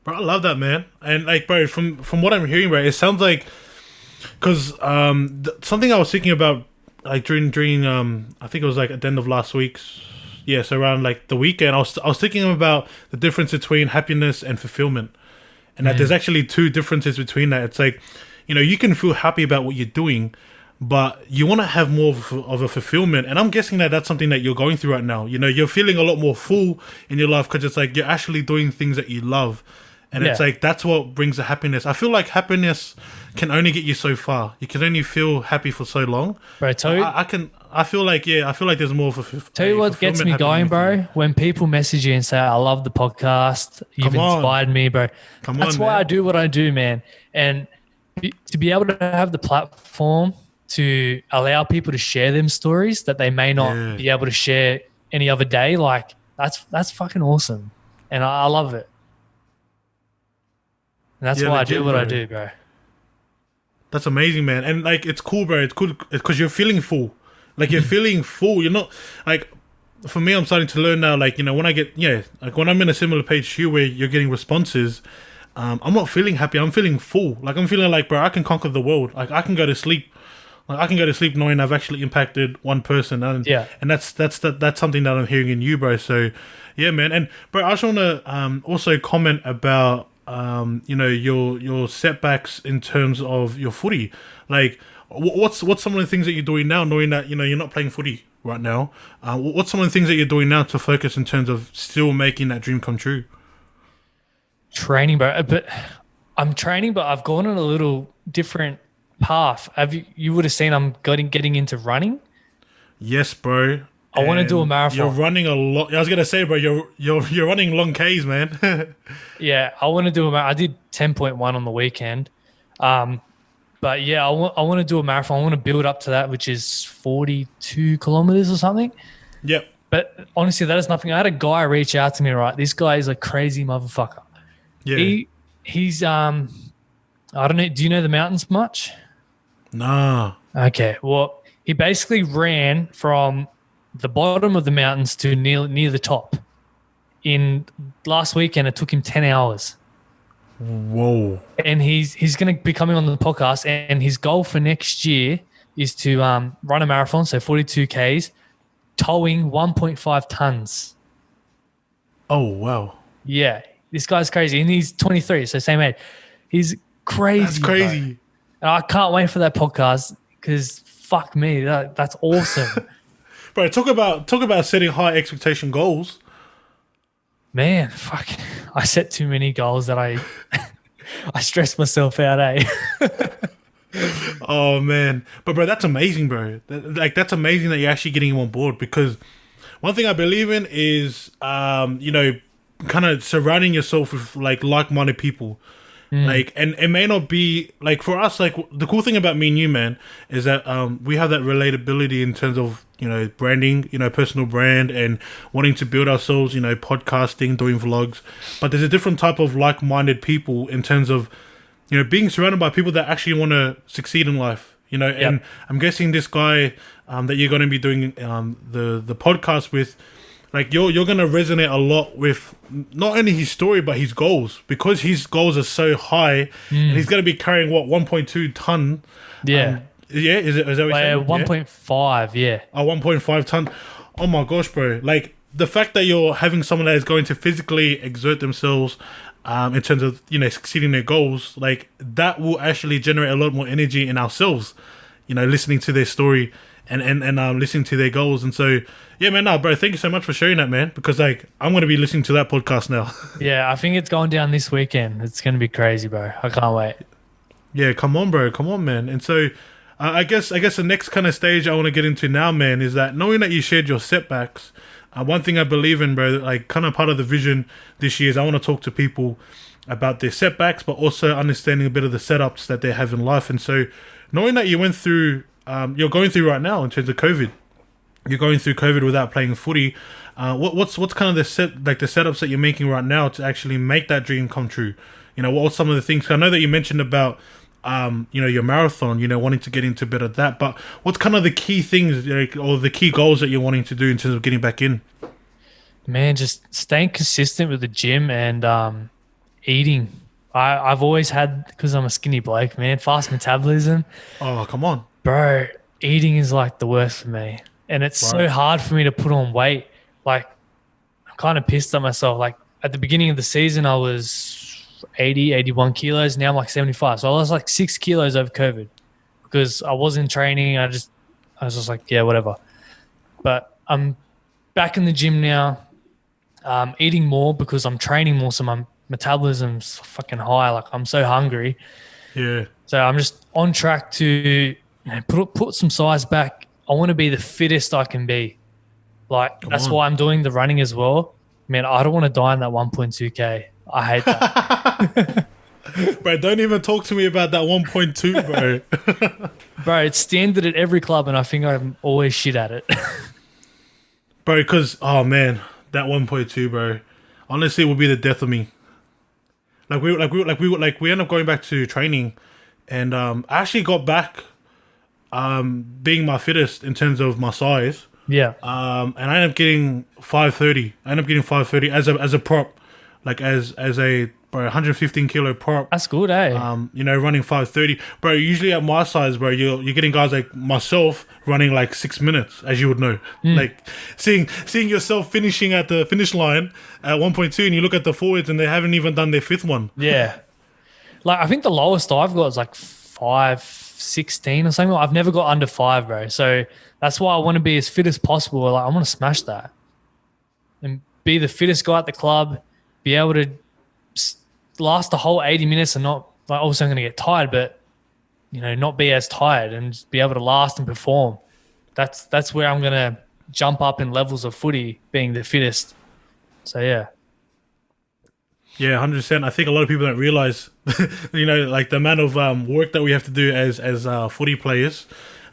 Bro, I love that, man. And like, bro, from what I'm hearing, bro, it sounds like, because something I was thinking about, like during I think it was like at the end of last week, so around like the weekend, I was thinking about the difference between happiness and fulfillment, and that there's actually two differences between that. It's like, you can feel happy about what you're doing, but you want to have more of a fulfillment. And I'm guessing that that's something that you're going through right now. You're feeling a lot more full in your life, because it's like you're actually doing things that you love. And it's like, that's what brings the happiness. I feel like happiness can only get you so far. You can only feel happy for so long. Bro, I feel like there's more of tell you what gets me going, bro. When people message you and say, "I love the podcast. You've inspired me, bro." That's why I do what I do, man. And to be able to have the platform to allow people to share them stories that they may not be able to share any other day, like, that's fucking awesome. And I love it. And that's why I do what I do, bro. That's amazing, man. And like, it's cool, bro. It's cool because you're feeling full. Like, you're feeling full. You're not, like, for me, I'm starting to learn now, like, when I get, like when I'm in a similar page to you where you're getting responses, I'm not feeling happy. I'm feeling full. Like, I'm feeling like, bro, I can conquer the world. Like, I can go to sleep. Like, I can go to sleep knowing I've actually impacted one person. And that's something that I'm hearing in you, bro. So, yeah, man. And, bro, I just want to also comment about, your setbacks in terms of your footy. Like, what's some of the things that you're doing now, knowing that, you're not playing footy right now? What's some of the things that you're doing now to focus in terms of still making that dream come true? Training, bro. But I'm training, but I've gone on a little different path. You would have seen I'm getting into running. Yes, bro. I want to do a And you're marathon. running a lot. I was gonna say, bro, you're running long Ks, man. Yeah, I want to do a marathon. I did 10.1 on the weekend. But yeah, I want to do a marathon. I want to build up to that, which is 42 kilometers or something. Yep. But honestly, that is nothing. I had a guy reach out to me, right? This guy is a crazy motherfucker. Yeah. He's I don't know. Do you know the mountains much? Nah. Okay. Well, he basically ran from the bottom of the mountains to near the top. In last weekend, it took him 10 hours. Whoa. And he's going to be coming on the podcast. And his goal for next year is to run a marathon, so 42 Ks, towing 1.5 tons. Oh wow. Yeah, this guy's crazy. And he's 23, so same age. He's crazy. That's crazy. Bro. And I can't wait for that podcast because fuck me, that's awesome. Bro, talk about setting high expectation goals. Man, fuck. I set too many goals that I stress myself out, eh? Oh man. But bro, that's amazing, bro. That's amazing that you're actually getting him on board, because one thing I believe in is kind of surrounding yourself with like-minded people. Like, and it may not be like for us, like the cool thing about me and you, man, is that we have that relatability in terms of, branding, personal brand, and wanting to build ourselves, podcasting, doing vlogs. But there's a different type of like-minded people in terms of, being surrounded by people that actually want to succeed in life, and I'm guessing this guy that you're going to be doing the podcast with, like you're gonna resonate a lot with not only his story but his goals, because his goals are so high, and he's gonna be carrying 1.2 ton. Yeah. Yeah, is that what you're saying? 1.5, yeah. 1.5 ton. Oh my gosh, bro! Like the fact that you're having someone that is going to physically exert themselves, in terms of succeeding their goals, like that will actually generate a lot more energy in ourselves. Listening to their story and listening to their goals, and so. Yeah, man, no, bro, thank you so much for sharing that, man, because, like, I'm going to be listening to that podcast now. Yeah, I think it's going down this weekend. It's going to be crazy, bro. I can't wait. Yeah, come on, bro. Come on, man. And so I guess the next kind of stage I want to get into now, man, is that knowing that you shared your setbacks, one thing I believe in, bro, like kind of part of the vision this year is I want to talk to people about their setbacks, but also understanding a bit of the setups that they have in life. And so knowing that you went through, you're going through right now in terms of COVID, you're going through COVID without playing footy. What's kind of the setups that you're making right now to actually make that dream come true? What's some of the things? I know that you mentioned about your marathon, wanting to get into a bit of that, but what's kind of the key things, or the key goals that you're wanting to do in terms of getting back in? Man, just staying consistent with the gym and eating. I've always had, because I'm a skinny bloke, man, fast metabolism. Oh, come on. Bro, eating is like the worst for me. And it's so hard for me to put on weight. Like, I'm kind of pissed at myself. Like, at the beginning of the season, I was 80, 81 kilos. Now I'm like 75. So I lost like 6 kilos over COVID because I wasn't training. I was just like, yeah, whatever. But I'm back in the gym now, eating more because I'm training more. So my metabolism's fucking high. Like, I'm so hungry. Yeah. So I'm just on track to put some size back. I want to be the fittest I can be. Like, that's why I'm doing the running as well. Man, I don't want to die in that 1.2K. I hate that. Bro, don't even talk to me about that 1.2, bro. Bro, it's standard at every club, and I think I'm always shit at it. Bro, because, oh man, that 1.2, bro, honestly, would be the death of me. We end up going back to training, and I actually got back being my fittest in terms of my size. Yeah. And I ended up getting 530. I ended up getting 530 as a prop, like as a 115 kilo prop. That's good, eh? Running 530. Bro, usually at my size, bro, you're getting guys like myself running like 6 minutes, as you would know. Like seeing yourself finishing at the finish line at 1.2, and you look at the forwards and they haven't even done their 5th one. Yeah. Like, I think the lowest I've got is like 5:16 or something. I've never got under 5, bro. So that's why I want to be as fit as possible. Like, I want to smash that and be the fittest guy at the club, be able to last the whole 80 minutes and not like obviously I'm going to get tired, but not be as tired and just be able to last and perform. That's where I'm going to jump up in levels of footy, being the fittest. So yeah. Yeah, 100%. I think a lot of people don't realize, like the amount of work that we have to do as footy players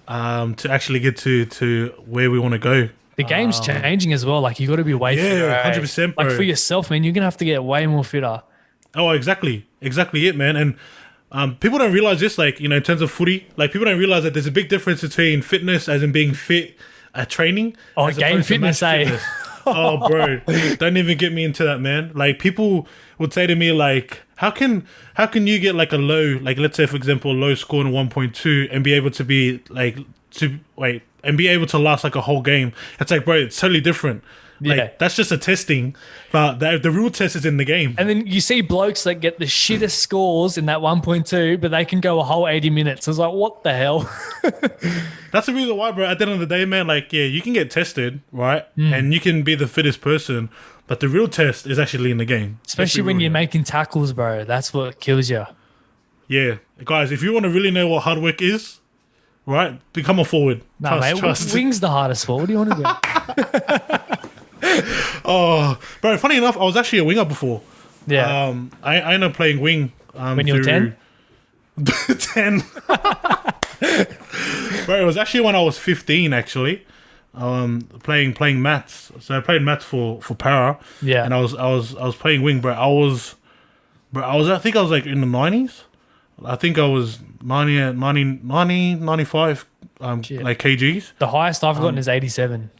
to actually get to where we want to go. The game's changing as well. Like you got to be way fitter. Yeah, 100%. Like for yourself, man, you're gonna have to get way more fitter. Oh, exactly it, man. And people don't realize this, like in terms of footy, like people don't realize that there's a big difference between fitness, as in being fit at training. Oh, game fitness, eh? Oh, bro, don't even get me into that, man. Like people would say to me, like, how can you get like a low, like let's say for example, a low score in 1.2 and be able to be like and be able to last like a whole game? It's like, bro, it's totally different. Like that's just a testing, but the real test is in the game. And then you see blokes that get the shittest scores in that 1.2, but they can go a whole 80 minutes. I was like, what the hell? That's the reason why, bro. At the end of the day, man, like, yeah, you can get tested, right? And you can be the fittest person, but the real test is actually in the game. Especially when you're making tackles, bro. That's what kills you. Yeah. Guys, if you want to really know what hard work is, right, become a forward. No, mate, wing's the hardest sport. What do you want to do? Oh, bro, funny enough, I was actually a winger before. Yeah. I ended up playing wing. When you were 10? 10. Bro, it was actually when I was 15, actually. Playing maths. So I played maths for para. Yeah. And I was playing wing, bro. I think I was like in the 90s. I think I was 90, 95 like kgs. The highest I've gotten is 87.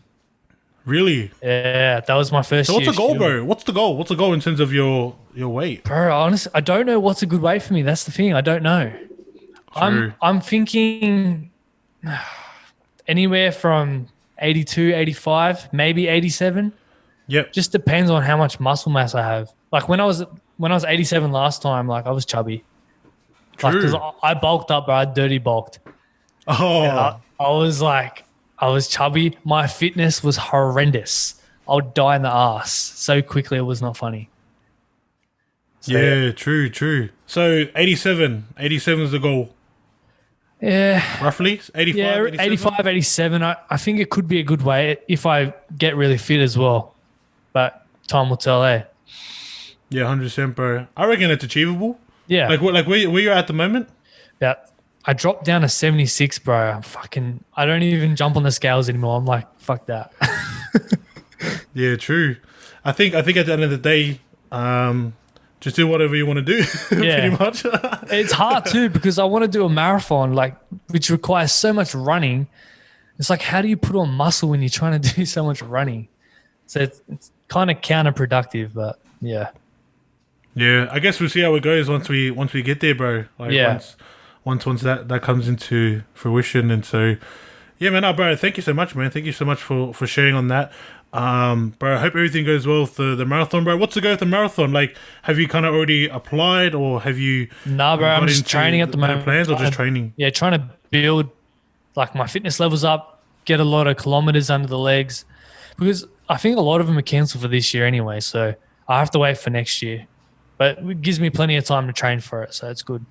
Really? Yeah, that was my first So year. what's the goal, bro? What's the goal? What's the goal in terms of your weight? Bro, honestly, I don't know what's a good weight for me. That's the thing. I don't know. True. I'm thinking anywhere from 82, 85, maybe 87. Yep. Just depends on how much muscle mass I have. Like when I was 87 last time, like I was chubby. Like, because I bulked up, bro. I dirty bulked. Oh. I was chubby. My fitness was horrendous. I would die in the ass so quickly. It was not funny. So, yeah, true. So 87 is the goal. Yeah. Roughly 85, yeah, 87? 85, 87. I think it could be a good way if I get really fit as well. But time will tell, eh? Yeah, 100%, bro. I reckon it's achievable. Yeah. Like where you're at the moment? Yeah. I dropped down to 76, bro. I don't even jump on the scales anymore. I'm like, fuck that. Yeah, true. I think at the end of the day, just do whatever you want to do, pretty much. It's hard too because I want to do a marathon, like which requires so much running. It's like, how do you put on muscle when you're trying to do so much running? So it's kind of counterproductive, but yeah. Yeah, I guess we'll see how it goes once we get there, bro. Like once that comes into fruition. And so yeah, man, bro, thank you so much, man. Thank you so much for sharing on that. Bro, I hope everything goes well with the marathon, bro. What's the go with the marathon? Like, have you kind of already applied, or have you? Nah, bro, I'm just training at the moment. Plans or just training? Yeah, trying to build like my fitness levels up, get a lot of kilometers under the legs, because I think a lot of them are cancelled for this year anyway. So I have to wait for next year, but it gives me plenty of time to train for it, so it's good.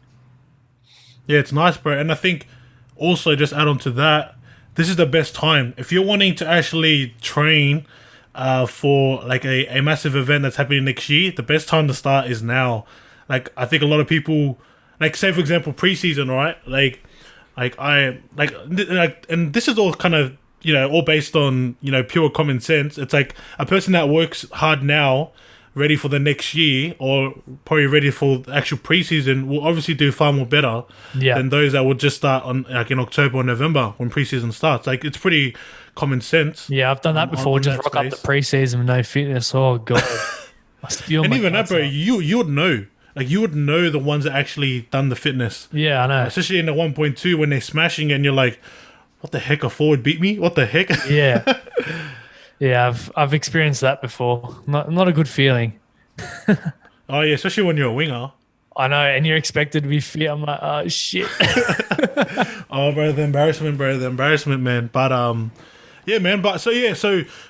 Yeah, it's nice, bro. And I think also just add on to that, this is the best time. If you're wanting to actually train for like a massive event that's happening next year, the best time to start is now. Like, I think a lot of people, like say for example, preseason, right? And this is all kind of, all based on, pure common sense. It's like a person that works hard now, ready for the next year, or probably ready for the actual preseason, will obviously do far more better than those that would just start on like in October or November when preseason starts. Like, it's pretty common sense. Yeah, I've done that before. Just rock up the preseason with no fitness. Oh god, and even that, bro, you would know. Like, you would know the ones that actually done the fitness. Yeah, I know. Especially in the 1.2 when they're smashing it and you're like, what the heck? A forward beat me? What the heck? Yeah. Yeah, I've experienced that before. Not a good feeling. Oh yeah, especially when you're a winger. I know, and you're expected to be fit. I'm like, oh shit. Oh, bro, the embarrassment, man. But Yeah, man. But so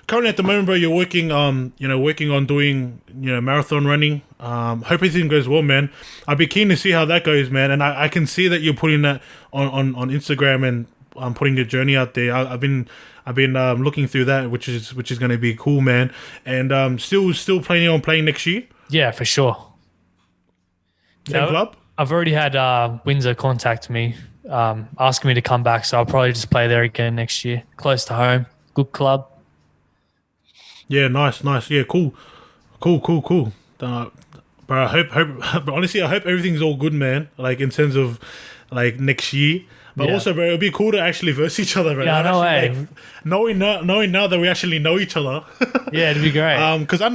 currently at the moment, bro, you're working working on doing, marathon running. Hope everything goes well, man. I'd be keen to see how that goes, man. And I can see that you're putting that on Instagram and putting your journey out there. I've been looking through that, which is going to be cool, man. And still planning on playing next year. Yeah, for sure. Same club. I've already had Windsor contact me, asking me to come back, so I'll probably just play there again next year. Close to home, good club. Yeah, nice. Yeah, cool. But I hope, but honestly, I hope everything's all good, man. Like in terms of like next year. But also, bro, it'd be cool to actually verse each other, bro. Yeah, no way. Like, knowing now that we actually know each other. Yeah, it'd be great. Because I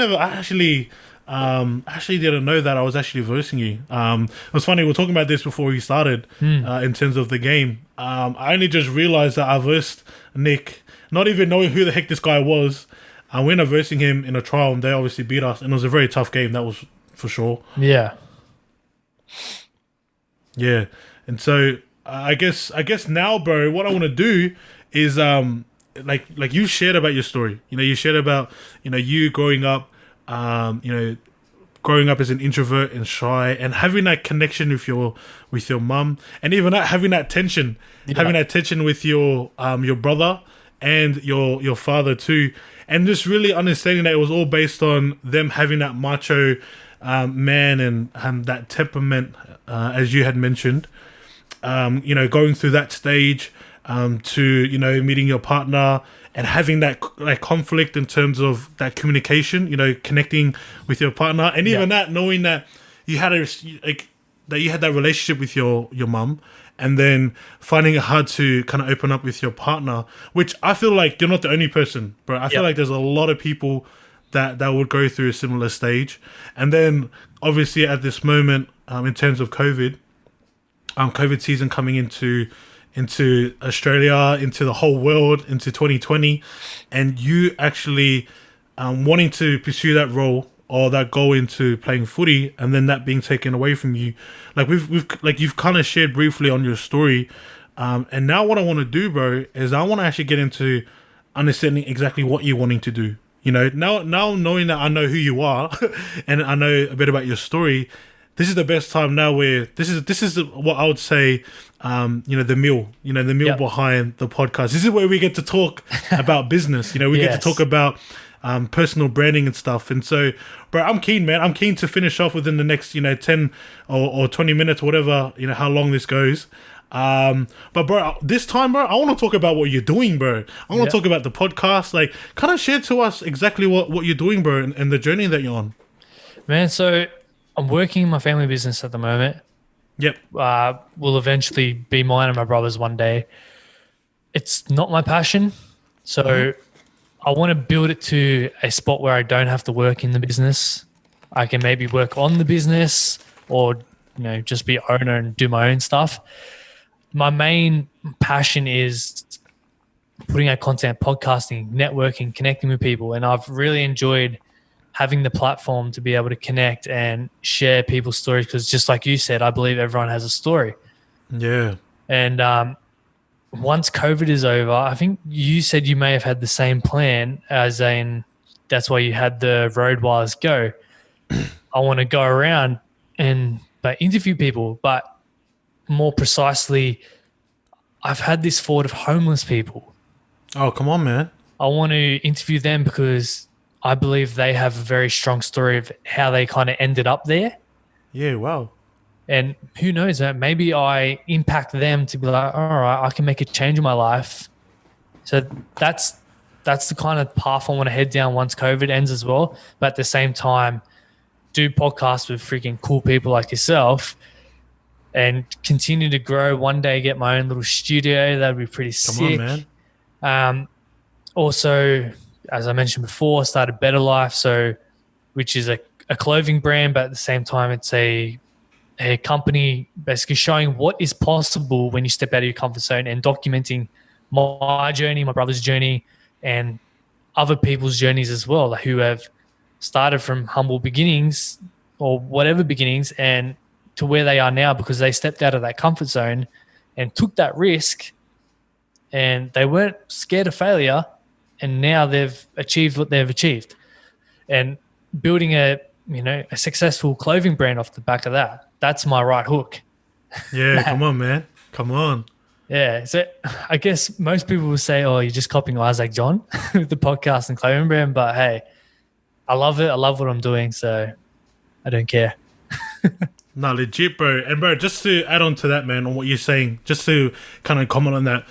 actually didn't know that I was actually versing you. It was funny, we were talking about this before we started, in terms of the game. I only just realized that I versed Nick, not even knowing who the heck this guy was. And we ended up versing him in a trial, and they obviously beat us, and it was a very tough game, that was for sure. Yeah. And so I guess now, bro, what I want to do is like you shared about your story. You shared about you growing up, growing up as an introvert and shy, and having that connection with your mum, and even having that tension with your brother and your father too, and just really understanding that it was all based on them having that macho man and that temperament, as you had mentioned. Going through that stage, to meeting your partner and having that like conflict in terms of that communication, connecting with your partner, and even that knowing that you had that relationship with your mum, and then finding it hard to kind of open up with your partner, which I feel like you're not the only person, bro. I feel like there's a lot of people that would go through a similar stage. And then obviously at this moment, in terms of COVID season coming into Australia, into the whole world, into 2020, and you actually wanting to pursue that role or that goal into playing footy, and then that being taken away from you, like you've kind of shared briefly on your story, and now what I want to do, bro, is I want to actually get into understanding exactly what you're wanting to do. Now knowing that I know who you are and I know a bit about your story, this is the best time now where this is what I would say, the meal behind the podcast. This is where we get to talk about business. We get to talk about personal branding and stuff. And so, bro, I'm keen, man. I'm keen to finish off within the next, 10 or 20 minutes, whatever, how long this goes. But bro, this time, bro, I want to talk about what you're doing, bro. I want to talk about the podcast. Like, kind of share to us exactly what you're doing, bro, and the journey that you're on. Man, so I'm working in my family business at the moment. Yep. Will eventually be mine and my brother's one day. It's not my passion. So I want to build it to a spot where I don't have to work in the business. I can maybe work on the business or, just be owner and do my own stuff. My main passion is putting out content, podcasting, networking, connecting with people. And I've really enjoyed having the platform to be able to connect and share people's stories, because just like you said, I believe everyone has a story. Yeah. And once COVID is over, I think you said you may have had the same plan, as in that's why you had the Road Wires Go. I want to go around and interview people, but more precisely, I've had this thought of homeless people. Oh, come on, man. I want to interview them because I believe they have a very strong story of how they kind of ended up there. Yeah, wow. And who knows, maybe I impact them to be like, all right, I can make a change in my life. So that's the kind of path I want to head down once COVID ends as well. But at the same time, do podcasts with freaking cool people like yourself and continue to grow. One day, get my own little studio. That'd be pretty sick. Come on, man. Also, as I mentioned before, started Betar Life, which is a clothing brand, but at the same time, it's a company basically showing what is possible when you step out of your comfort zone, and documenting my journey, my brother's journey, and other people's journeys as well, who have started from humble beginnings or whatever beginnings and to where they are now because they stepped out of that comfort zone and took that risk, and they weren't scared of failure. and now they've achieved what they've achieved, and building a successful clothing brand off the back of that. That's my right hook. Yeah, come on, man. Come on. Yeah, so I guess most people will say, "Oh, you're just copying Isaac John with the podcast and clothing brand." But hey, I love it. I love what I'm doing, so I don't care. Nah, legit, bro. And bro, just to add on to that, man, on what you're saying, just to kind of comment on that.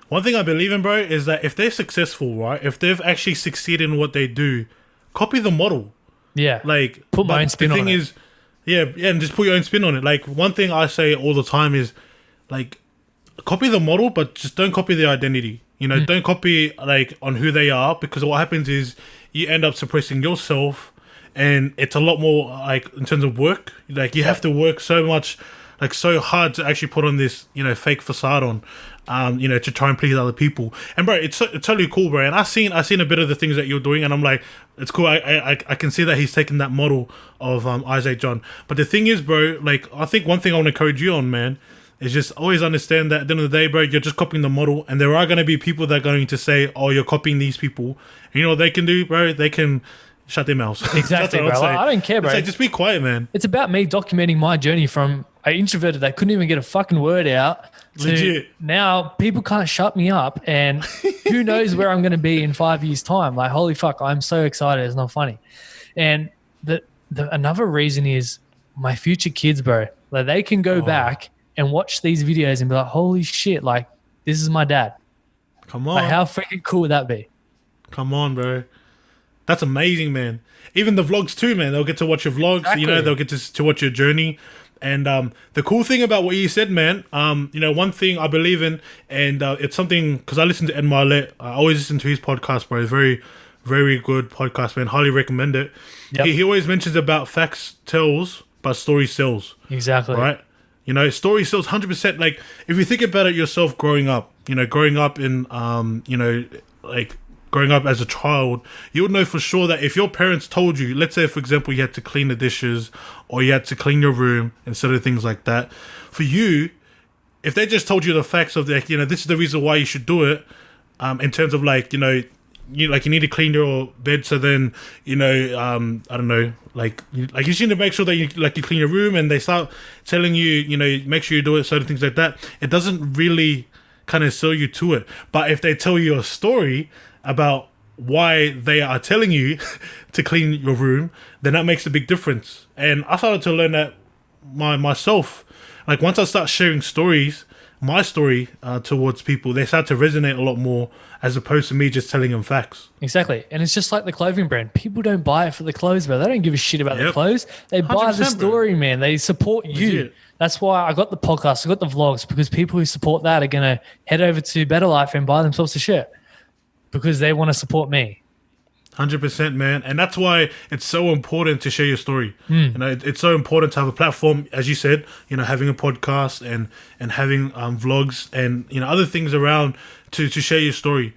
One thing I believe in, bro, is that if they're successful, right, if they've actually succeeded in what they do, copy the model. Yeah, like put my own spin on it. The thing is, yeah, and just put your own spin on it. Like one thing I say all the time is, like, copy the model, but just don't copy their identity. Don't copy like on who they are, because what happens is you end up suppressing yourself. And it's a lot more like in terms of work. Like you have to work so much, like so hard to actually put on this, fake facade on, to try and please other people. And bro, it's totally cool, bro. And I seen a bit of the things that you're doing, and I'm like, it's cool. I can see that he's taken that model of Isaac John. But the thing is, bro, like I think one thing I want to encourage you on, man, is just always understand that at the end of the day, bro, you're just copying the model, and there are going to be people that are going to say, oh, you're copying these people. And you know what they can do, bro? They can shut their mouths. Exactly, bro. I don't care, bro. It's like, just be quiet, man. It's about me documenting my journey from an introverted that couldn't even get a fucking word out to legit. Now people can't shut me up, and who knows where I'm going to be in 5 years' time. Like, holy fuck, I'm so excited. It's not funny. And the another reason is my future kids, bro. Like, they can go back and watch these videos and be like, holy shit, like, this is my dad. Come on. Like, how freaking cool would that be? Come on, bro. That's amazing, man. Even the vlogs too, man. They'll get to watch your vlogs. Exactly. They'll get to watch your journey. And the cool thing about what you said, man, one thing I believe in, and it's something, because I listen to Ed Marlett. I always listen to his podcast, bro. It's very, very good podcast, man. Highly recommend it. Yep. He always mentions about facts tells, but story sells. Exactly. Right? Story sells 100%. Like, if you think about it yourself growing up, growing up in, growing up as a child, you would know for sure that if your parents told you, let's say, for example, you had to clean the dishes or you had to clean your room instead of things like that, for you, if they just told you the facts of this is the reason why you should do it, in terms of like, you need to clean your bed, so then, I don't know, you just need to make sure that you clean your room, and they start telling you, make sure you do it, certain things like that, it doesn't really kind of sell you to it. But if they tell you a story about why they are telling you to clean your room, then that makes a big difference. And I started to learn that myself. Like, once I start sharing my story towards people, they start to resonate a lot more, as opposed to me just telling them facts. Exactly. And it's just like the clothing brand. People don't buy it for the clothes, bro. They don't give a shit about the clothes. They buy the story, bro. Man. They support you. Legit. That's why I got the podcast, I got the vlogs, because people who support that are going to head over to Betar Life and buy themselves a shirt, because they want to support me. 100%, man. And that's why it's so important to share your story. It's so important to have a platform, as you said, having a podcast and having vlogs and other things around to share your story.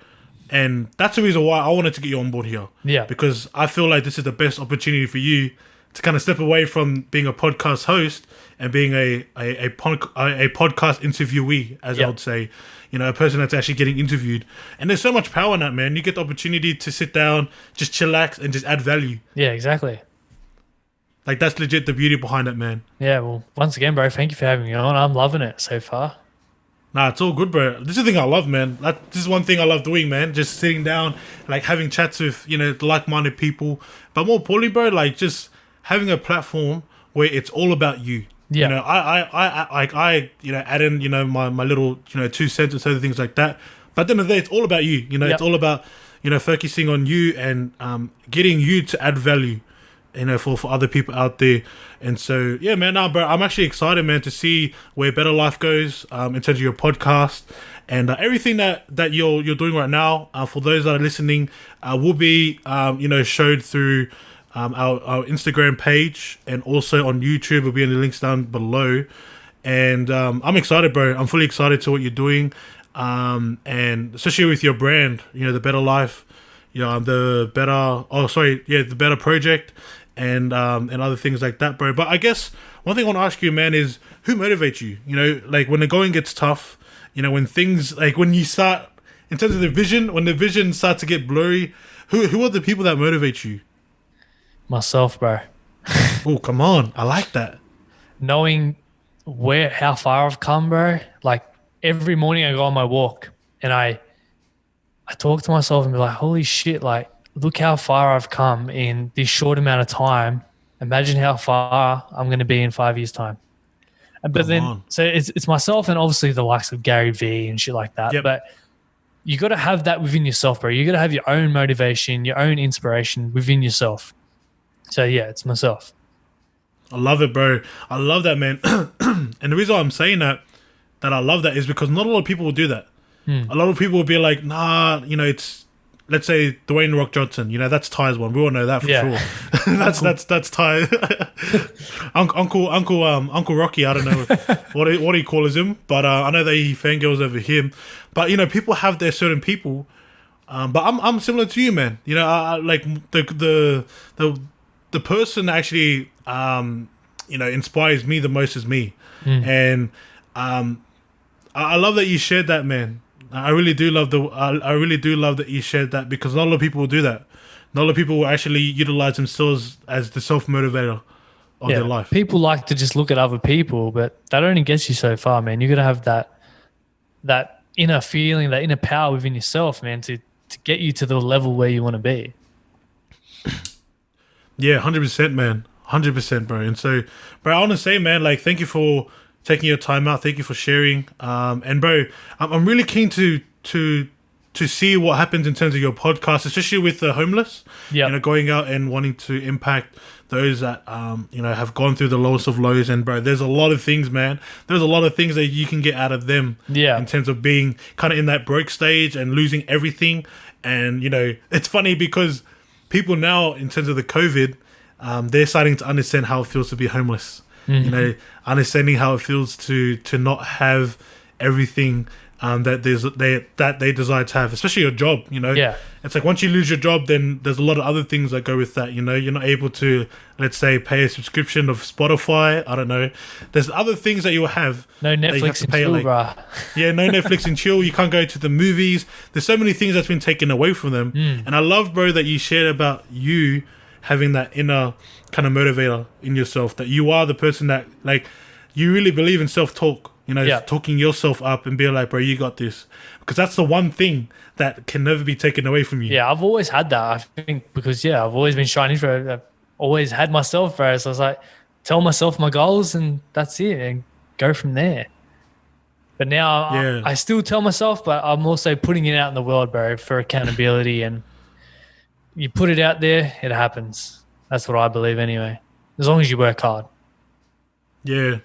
And that's the reason why I wanted to get you on board here. Yeah. Because I feel like this is the best opportunity for you to kind of step away from being a podcast host and being a podcast interviewee, as I would say. A person that's actually getting interviewed. And there's so much power in that, man. You get the opportunity to sit down, just chillax, and just add value. Yeah, exactly. Like, that's legit the beauty behind it, man. Yeah, well, once again, bro, thank you for having me on. I'm loving it so far. Nah, it's all good, bro. This is the thing I love, man. This is one thing I love doing, man. Just sitting down, like, having chats with, like-minded people. But more importantly, bro, like, just having a platform where it's all about you. Yeah. I add in, my little, 2 cents and certain things like that. But at the end of the day, it's all about you. It's all about, focusing on you and getting you to add value, for other people out there. And so, yeah, man, bro, I'm actually excited, man, to see where Betar Life goes in terms of your podcast. And everything that you're doing right now, for those that are listening, will be, showed through our Instagram page, and also on YouTube. Will be in the links down below. And I'm excited, bro. I'm fully excited to what you're doing, and especially with your brand, the Betar Life, the Betar Project, and other things like that, bro. But I guess one thing I want to ask you, man, is who motivates you? Like, when the going gets tough, when things, like, when you start in terms of the vision, when the vision starts to get blurry, who are the people that motivate you? Myself, bro. Oh, come on. I like that. Knowing how far I've come, bro. Like every morning I go on my walk and I talk to myself and be like, holy shit, like look how far I've come in this short amount of time. Imagine how far I'm going to be in 5 years' time. But then, so it's myself and obviously the likes of Gary Vee and shit like that. Yep. But you got to have that within yourself, bro. You got to have your own motivation, your own inspiration within yourself. So yeah, it's myself. I love it, bro. I love that, man. And the reason why I'm saying that I love that is because not a lot of people will do that. A lot of people will be like, nah, you know, it's, let's say Dwayne Rock Johnson, you know, that's Ty's one. We all know that for sure. that's Ty. Uncle Rocky, I don't know what he calls him, but I know that he fangirls over him. But you know, people have their certain people. But I'm similar to you, man. You know, I like the person that actually you know, inspires me the most is me. And I love that you shared that, man. I really do love that you shared that, because not a lot of people will do that. Not a lot of people will actually utilize themselves as the self-motivator of their life. People like to just look at other people, but that only gets you so far, man. You got to have that inner feeling, that inner power within yourself, man, to get you to the level where you want to be. Yeah, 100%, man. 100%, bro. And so, bro, I want to say, man, like, thank you for taking your time out. Thank you for sharing. And bro, I'm really keen to see what happens in terms of your podcast, especially with the homeless. Yeah, you know, going out and wanting to impact those that you know, have gone through the lowest of lows. And bro, there's a lot of things, man. There's a lot of things that you can get out of them. Yeah, in terms of being kind of in that broke stage and losing everything. And you know, it's funny because people now, in terms of the COVID, they're starting to understand how it feels to be homeless. You know, understanding how it feels to not have everything that they desire to have, especially your job. You know, it's like once you lose your job, then there's a lot of other things that go with that. You know, you're not able to, let's say, pay a subscription of Spotify. I don't know. There's other things that you'll have. No Netflix and chill, bruh. Yeah, no Netflix and chill. You can't go to the movies. There's so many things that's been taken away from them. And I love, bro, that you shared about you having that inner kind of motivator in yourself, that you are the person that, like, you really believe in self-talk, you know, talking yourself up and being like, bro, you got this. Because that's the one thing that can never be taken away from you. Yeah, I've always had that, I think, because, I've always been shining for it. I've always had myself, bro. So I was like, tell myself my goals and that's it, and go from there. But now I still tell myself, but I'm also putting it out in the world, bro, for accountability. And you put it out there, it happens. That's what I believe anyway. As long as you work hard. Yeah.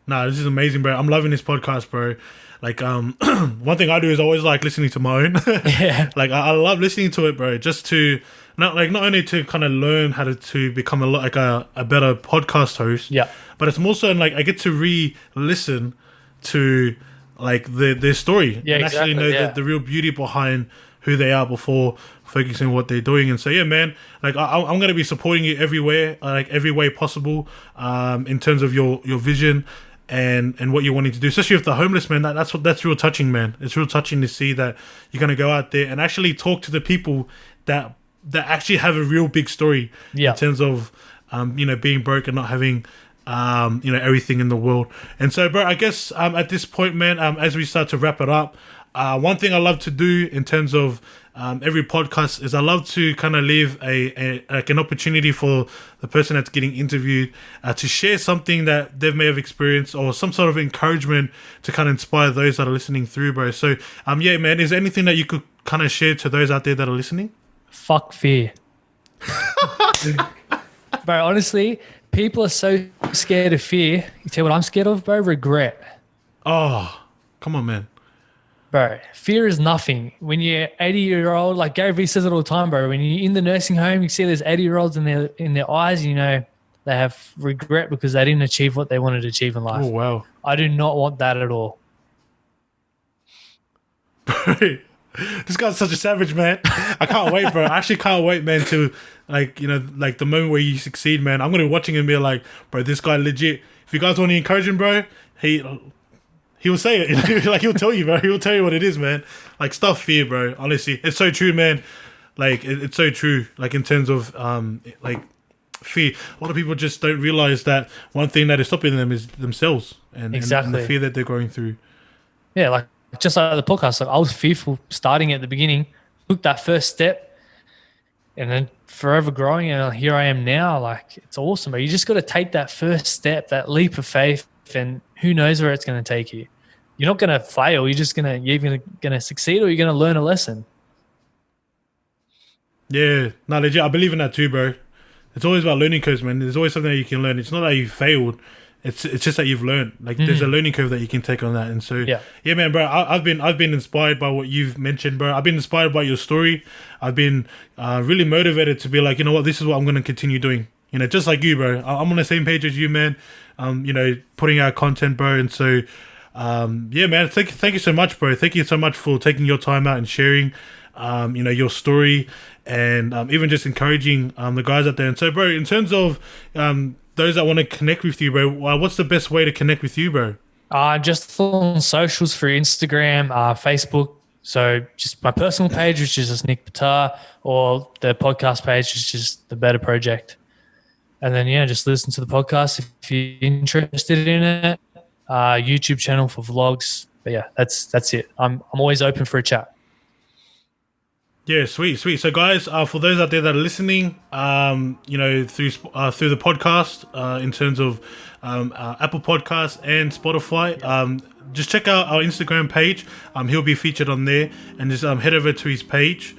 Nah, this is amazing, bro. I'm loving this podcast, bro. Like, one thing I do is always like listening to my own. Like, I love listening to it, bro. Just to not only to kind of learn how to become a better podcast host. Yeah. But it's more so like I get to re-listen to like their story and actually know the real beauty behind who they are before focusing on what they're doing. And so man, like I'm going to be supporting you everywhere, like every way possible, in terms of your vision and what you're wanting to do, especially with the homeless, man. That's real touching, man. It's real touching to see that you're going to go out there and actually talk to the people that actually have a real big story in terms of you know, being broke and not having you know, everything in the world. And so, bro, I guess at this point, man, as we start to wrap it up, one thing I love to do in terms of every podcast is I love to kind of leave an opportunity for the person that's getting interviewed to share something that they may have experienced or some sort of encouragement to kind of inspire those that are listening through, bro. So, man, is there anything that you could kind of share to those out there that are listening? Fuck fear. Bro, honestly, people are so scared of fear. You tell what I'm scared of, bro? Regret. Oh, come on, man. Bro, fear is nothing. When you're 80-year-old, like Gary Vee says it all the time, bro. When you're in the nursing home, you see those 80-year-olds in their eyes, you know, they have regret because they didn't achieve what they wanted to achieve in life. Oh, wow. I do not want that at all. This guy's such a savage, man. I can't wait, bro. I actually can't wait, man, to, like, you know, like the moment where you succeed, man. I'm going to be watching and be like, bro, this guy legit. If you guys want to encourage him, bro, He'll say it. Like, he'll tell you, bro. He'll tell you what it is, man. Like, stuff fear, bro. Honestly, it's so true, man. Like, it's so true. Like, in terms of like fear, a lot of people just don't realize that one thing that is stopping them is themselves and the fear that they're going through. Yeah, like just like the podcast, like I was fearful starting at the beginning, took that first step, and then forever growing, and here I am now. Like, it's awesome, but you just got to take that first step, that leap of faith, and who knows where it's going to take you. You're not going to fail. You're either going to succeed or you're going to learn a lesson. Yeah, no, legit. I believe in that too, bro. It's always about learning curves, man. There's always something that you can learn. It's not that you failed. It's just that you've learned. Like, there's a learning curve that you can take on that. And so, yeah, man, bro. I've been inspired by what you've mentioned, bro. I've been inspired by your story. I've been really motivated to be like, you know what, this is what I'm going to continue doing. You know, just like you, bro. I'm on the same page as you, man. You know, putting out content, bro. And so, yeah, man. Thank you so much, bro. Thank you so much for taking your time out and sharing, you know, your story, and even just encouraging the guys out there. And so, bro, in terms of those that want to connect with you, bro, what's the best way to connect with you, bro? Just on socials for Instagram, Facebook. So just my personal page, which is just Nick Betar, or the podcast page, which is just the Betar Project. And then, yeah, just listen to the podcast if you're interested in it. YouTube channel for vlogs. But yeah, that's it. I'm always open for a chat. Yeah, sweet. So, guys, for those out there that are listening, you know, through the podcast, in terms of Apple Podcasts and Spotify, just check out our Instagram page. He'll be featured on there, and just head over to his page,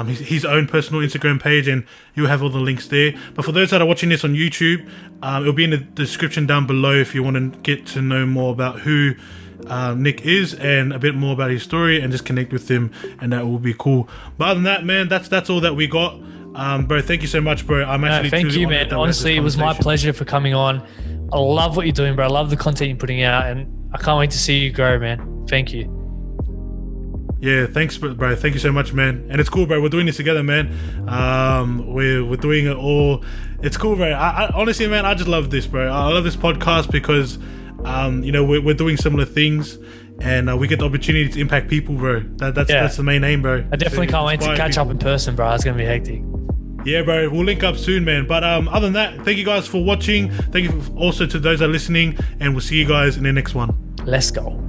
his own personal Instagram page, and you'll have all the links there. But for those that are watching this on YouTube, it'll be in the description down below if you want to get to know more about who Nick is and a bit more about his story, and just connect with him, and that will be cool. But other than that, man, that's all that we got. Bro, thank you so much, bro. I'm actually thank you, man. Honestly, it was my pleasure for coming on. I love what you're doing, bro. I love the content you're putting out, and I can't wait to see you grow, man. Thank you. Yeah, thanks, bro. Thank you so much, man. And it's cool, bro. We're doing this together, man. We're doing it all. It's cool, bro. I honestly, man, I just love this, bro. I love this podcast because you know, we're doing similar things, and we get the opportunity to impact people, bro. That's the main aim, bro. I definitely can't wait to catch up in person, bro. It's gonna be hectic. Yeah, bro. We'll link up soon, man. But other than that, thank you guys for watching. Thank you also to those that are listening, and we'll see you guys in the next one. Let's go.